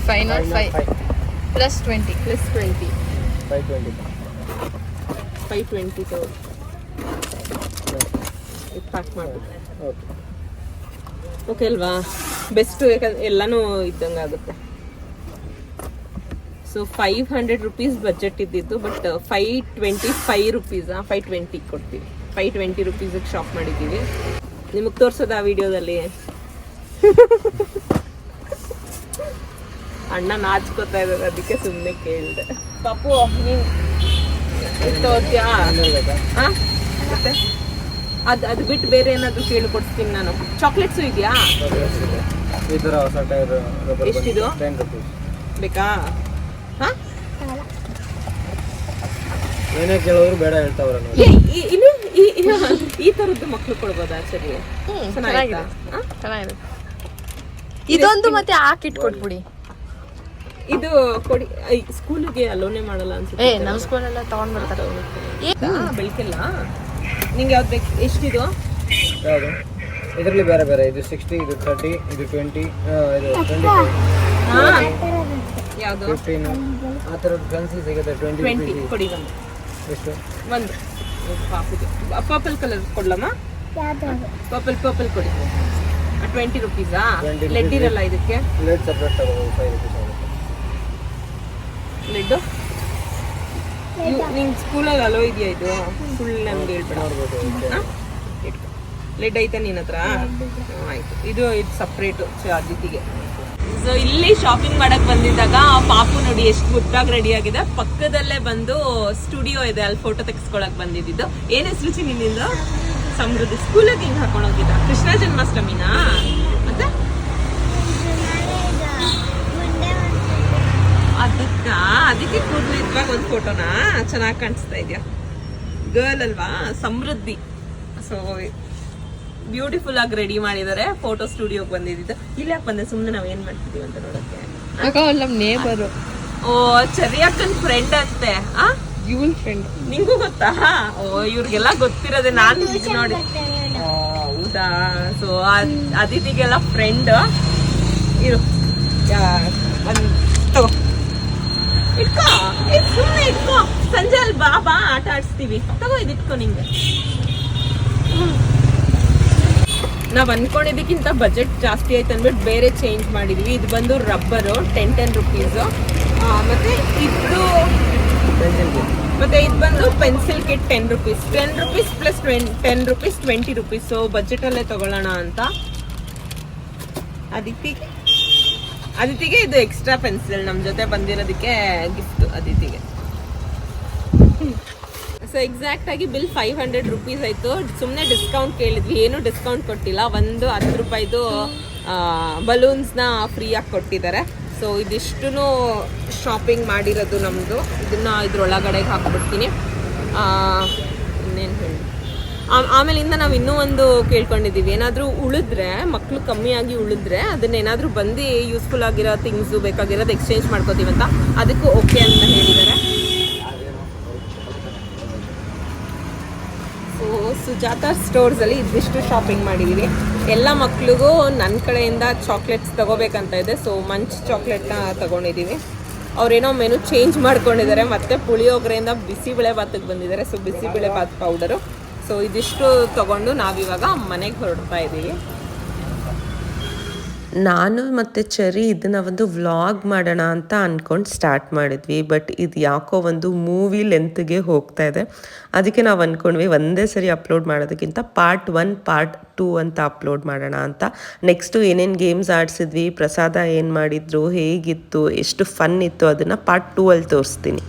[SPEAKER 2] 505 ಪ್ಲಸ್ 20
[SPEAKER 5] 520
[SPEAKER 1] ತಗೊಳ್ಳಿ. ಪ್ಯಾಕ್ ಮಾಡಿಬಿಟ್ಟು
[SPEAKER 5] ಓಕೆ.
[SPEAKER 1] ಓಕೆ ಅಲ್ವಾ? ಬೆಸ್ಟು, ಯಾಕಂದ್ರೆ ಎಲ್ಲನೂ ಇದ್ದಂಗೆ ಆಗುತ್ತೆ. ಸೊ 500 ರುಪೀಸ್ ಬಜೆಟ್ ಇದ್ದಿದ್ದು, ಬಟ್ 525 ರುಪೀಸಾ? 520 ಕೊಡ್ತೀವಿ. 520 ರುಪೀಸಿಗೆ ಶಾಪ್ ಮಾಡಿದ್ದೀವಿ. ನಿಮಗೆ ತೋರಿಸೋದು ಆ ವಿಡಿಯೋದಲ್ಲಿ? ಅಣ್ಣ ನಾಚ್ಕೋತಾ ಇದ್ದಾರೆ, ಅದಕ್ಕೆ ಸುಮ್ಮನೆ ಕೇಳಿದೆ. ಪಾಪು ನೀನು ತೋರ್ತೀಯಾ? ಹಾಂ, ಮತ್ತೆ ಅದು ಬಿಟ್ಟು ಬೇರೆ ಏನಾದರೂ ಕೇಳಿಕೊಡ್ತೀನಿ ನಾನು. ಚಾಕ್ಲೇಟ್ಸು ಇದೆಯಾ?
[SPEAKER 5] ಈ ಥರ ಹೊಸ ಟೈರ್ ರಬ್ಬರ್
[SPEAKER 1] ಎಷ್ಟಿದು?
[SPEAKER 5] 10 rupees.
[SPEAKER 1] ಬೇಕಾ? ಹಾಂ,
[SPEAKER 5] ಏನೇ ಕೇಳಿದ್ರು ಬೇಡ ಹೇಳ್ತಾವ್ರೆ ನೋಡಿ.
[SPEAKER 1] ಈ ಥರದ್ದು ಮಕ್ಳು ಕೊಡ್ಬೋದಾ? ಸರಿ, ಚೆನ್ನಾಗಿದೆ.
[SPEAKER 2] ಚೆನ್ನಾಗಿದೆ. ಇದೊಂದು ಮತ್ತೆ ಆ ಕಿಟ್ ಕೊಟ್ಬಿಡಿ.
[SPEAKER 1] ಇದು ಕೊಡಿ. ಸ್ಕೂಲಿಗೆ ಅಲೋನೆ ಮಾಡಲ್ಲ ಅನ್ಸುತ್ತೆ.
[SPEAKER 2] ನಮ್ಮ ಸ್ಕೂಲೆಲ್ಲ ತಗೊಂಡ್ ಬರ್ತಾರೆ.
[SPEAKER 1] ಬೆಳಕಿಲ್ಲ. ನಿಂಗೆ ಯಾವ್ದು ಬೇಕು? ಎಷ್ಟಿದು?
[SPEAKER 5] ಯಾವುದು? ಇದರಲ್ಲಿ ಬೇರೆ ಬೇರೆ, ಇದು 60, ಇದು 30, ಇದು 20, ಇದು 25,
[SPEAKER 1] ಯಾವುದು?
[SPEAKER 5] 15. ಆ ಥರದ್ದು ಪೆನ್ಸಿಲ್ ಸಿಗುತ್ತೆ 20
[SPEAKER 1] 20
[SPEAKER 5] rupees.
[SPEAKER 1] ಕೊಡಿ ಒಂದು.
[SPEAKER 5] ಎಷ್ಟು?
[SPEAKER 1] ಒಂದು ಪಾಪುದು ಪರ್ಪಲ್ ಕಲರ್ ಕೊಡ್ಲಮ್ಮ? ಪರ್ಪಲ್ ಕೊಡಿ. 20 ರುಪೀಸಾ?
[SPEAKER 5] 20
[SPEAKER 1] ಲೆಡ್ ಇರಲ್ಲ ಇದಕ್ಕೆ?
[SPEAKER 5] ಲೆಡ್ ಸಪ್ರೇಟ್ ತಗೋಬೋದು, 5 rupees ಆಗುತ್ತೆ.
[SPEAKER 1] ಲೆಡ್ಡು ನಿಂಗೆ ಸ್ಕೂಲಲ್ಲಿ ಅಲೋ ಇದೆಯಾ? ಇದು ಫುಲ್ ನಮ್ಗೆ ಹೇಳ್ಬೇಡ. ಲೆಡ್ ಐತೆ ನಿನ್ನ ಹತ್ರ? ಆಯ್ತು, ಇದು ಸಪ್ರೇಟು ಅದಿತಿಗೆ. ಸೊ ಇಲ್ಲಿ ಶಾಪಿಂಗ್ ಮಾಡಕ್ ಬಂದಿದ್ದಾಗ ಪಾಪು ನೋಡಿ ಎಷ್ಟು ಮುದ್ದಾಗಿ ರೆಡಿ ಆಗಿದೆ. ಪಕ್ಕದಲ್ಲೇ ಬಂದು ಸ್ಟುಡಿಯೋ ಇದೆ, ಅಲ್ಲಿ ಫೋಟೋ ತೆಗೆಸ್ಕೊಳಕ್ ಬಂದಿದ್ದು. ಏನ್ ಹೆಸರು ನಿಂದು? ಸಮೃದ್ಧಿ. ಸ್ಕೂಲಿಗೆ ಹಿಂಗೆ ಹಾಕೊಂಡು ಹೋಗಿದ್ದ? ಕೃಷ್ಣ ಜನ್ಮಾಷ್ಟಮಿನಾ? ಮತ್ತೆ ಅದಕ್ಕೆ ಕೂದಲು ಇದ್ವಾಗ ಒಂದು ಫೋಟೋನಾ? ಚೆನ್ನಾಗಿ ಕಾಣಿಸ್ತಾ ಇದೆಯಾ? ಗರ್ಲ್ ಅಲ್ವಾ? ಸಮೃದ್ಧಿ. ಸೊ ಬ್ಯೂಟಿಫುಲ್ ಆಗಿ ರೆಡಿ ಮಾಡಿದ್ದಾರೆ. ಫೋಟೋ ಸ್ಟುಡಿಯೋಗೆ ಬಂದಿದ್ದು. ಇಲ್ಲಿ ಯಾಕೆ ಬಂದೆ? ಸುಮ್ಮನೆ ನಾವ್ ಏನ್ ಮಾಡ್ತಿದೀವಿ ಅಂತ ನೋಡಕ್ಕೆ.
[SPEAKER 2] ನಮ್ಮ ನೇಬರು.
[SPEAKER 1] ಓ, ಚರಿ ಅಕ್ಕನ್ ಫ್ರೆಂಡ್ ಅಂತೆ.
[SPEAKER 2] ಇವನ್ ಫ್ರೆಂಡ್.
[SPEAKER 1] ನಿಂಗೂ ಗೊತ್ತಾ? ಓ, ಇವ್ರಿಗೆಲ್ಲ ಗೊತ್ತಿರೋದೆ. ನಾನು ನೋಡಿ. ಹೌದಾ? ಸೊ ಅದಿತಿಗೆಲ್ಲ ಫ್ರೆಂಡ್. ಇರು, ಒಂದ್ ತಗೋ, ಇಟ್ಕೋ. ಸುಮ್ಮನೆ ಇಟ್ಕೋ. ಸಂಜೆ ಅಲ್ಲಿ ಬಾ ಆಟ ಆಡಿಸ್ತೀವಿ. ತಗೋ, ಇದು ಇಟ್ಕೋ ನಿಂಗೆ. ನಾವ್ ಅನ್ಕೊಂಡಿದ್ದಕ್ಕಿಂತ ಬಜೆಟ್ ಜಾಸ್ತಿ ಆಯ್ತು ಅಂದ್ಬಿಟ್ಟು ಬೇರೆ ಚೇಂಜ್ ಮಾಡಿದ್ವಿ. ಇದು ಬಂದು ರಬ್ಬರು 10 ರುಪೀಸು. ಮತ್ತೆ ಇದು ಬಂದು pencil kit 10 rupees. 10 rupees plus 10 rupees 20 rupees. So ಬಜೆಟಲ್ಲೇ ತಗೊಳ್ಳೋಣ ಅಂತ. ಅದಿತಿಗೆ ಇದು ಎಕ್ಸ್ಟ್ರಾ ಪೆನ್ಸಿಲ್ ನಮ್ಮ ಜೊತೆ ಬಂದಿರೋದಕ್ಕೆ ಗಿಫ್ಟ್ ಅದಿತಿಗೆ. ಸೊ ಎಕ್ಸಾಕ್ಟ್ ಆಗಿ ಬಿಲ್ 500 ರುಪೀಸ್ ಆಯ್ತು. ಸುಮ್ಮನೆ ಡಿಸ್ಕೌಂಟ್ ಕೇಳಿದ್ವಿ, ಏನು ಡಿಸ್ಕೌಂಟ್ ಕೊಟ್ಟಿಲ್ಲ. ಒಂದು 10 ರೂಪಾಯಿದು ಬಲೂನ್ಸ್ನ ಫ್ರೀಯಾಗಿ ಕೊಟ್ಟಿದ್ದಾರೆ. ಸೊ ಇದಿಷ್ಟು ಶಾಪಿಂಗ್ ಮಾಡಿರೋದು ನಮ್ಮದು. ಇದನ್ನ ಇದ್ರೊಳಗಡೆಗೆ ಹಾಕ್ಬಿಡ್ತೀನಿ. ಇನ್ನೇನು ಹೇಳಿ, ಆಮೇಲಿಂದ ನಾವು ಇನ್ನೂ ಒಂದು ಕೇಳ್ಕೊಂಡಿದ್ದೀವಿ. ಏನಾದರೂ ಉಳಿದ್ರೆ, ಮಕ್ಕಳು ಕಮ್ಮಿಯಾಗಿ ಉಳಿದ್ರೆ ಅದನ್ನೇನಾದರೂ ಬಂದು ಯೂಸ್ಫುಲ್ ಆಗಿರೋ ಥಿಂಗ್ಸು ಬೇಕಾಗಿರೋದು ಎಕ್ಸ್ಚೇಂಜ್ ಮಾಡ್ಕೋತೀವಂತ. ಅದಕ್ಕೂ ಓಕೆ ಅಂತ ಹೇಳಿದ್ದಾರೆ. ಸುಜಾತ ಸ್ಟೋರ್ಸಲ್ಲಿ ಇದಿಷ್ಟು ಶಾಪಿಂಗ್ ಮಾಡಿದ್ದೀವಿ. ಎಲ್ಲ ಮಕ್ಳಿಗೂ ನನ್ನ ಕಡೆಯಿಂದ ಚಾಕ್ಲೇಟ್ಸ್ ತಗೋಬೇಕಂತ ಇದೆ. ಸೊ ಮಂಚ್ ಚಾಕ್ಲೇಟ್ನ ತಗೊಂಡಿದ್ದೀವಿ. ಅವರೇನೋ ಮೆನು ಚೇಂಜ್ ಮಾಡ್ಕೊಂಡಿದ್ದಾರೆ. ಮತ್ತು ಪುಳಿಯೋಗರೆಯಿಂದ ಬಿಸಿಬೇಳೆ ಭಾತಿಗೆ ಬಂದಿದ್ದಾರೆ. So bisibele bath powder. So ಇದಿಷ್ಟು ತಗೊಂಡು ನಾವಿವಾಗ ಮನೆಗೆ ಹೊರಡ್ತಾ ಇದ್ದೀವಿ. ನಾನು ಮತ್ತು ಚರಿ ಇದನ್ನು ಒಂದು ವ್ಲಾಗ್ ಮಾಡೋಣ ಅಂತ ಅಂದ್ಕೊಂಡು ಸ್ಟಾರ್ಟ್ ಮಾಡಿದ್ವಿ. ಬಟ್ ಇದು ಯಾಕೋ ಒಂದು ಮೂವಿ ಲೆಂತ್ಗೆ ಹೋಗ್ತಾ ಇದೆ. ಅದಕ್ಕೆ ನಾವು ಅಂದ್ಕೊಂಡ್ವಿ ಒಂದೇ ಸರಿ ಅಪ್ಲೋಡ್ ಮಾಡೋದಕ್ಕಿಂತ ಪಾರ್ಟ್ 1 ಪಾರ್ಟ್ 2 ಅಂತ ಅಪ್ಲೋಡ್ ಮಾಡೋಣ ಅಂತ. ನೆಕ್ಸ್ಟು ಏನೇನು ಗೇಮ್ಸ್ ಆಡಿಸಿದ್ವಿ, ಪ್ರಸಾದ ಏನು ಮಾಡಿದ್ರು, ಹೇಗಿತ್ತು, ಎಷ್ಟು ಫನ್ ಇತ್ತು ಅದನ್ನು ಪಾರ್ಟ್ 2 ಅಲ್ಲಿ ತೋರಿಸ್ತೀನಿ.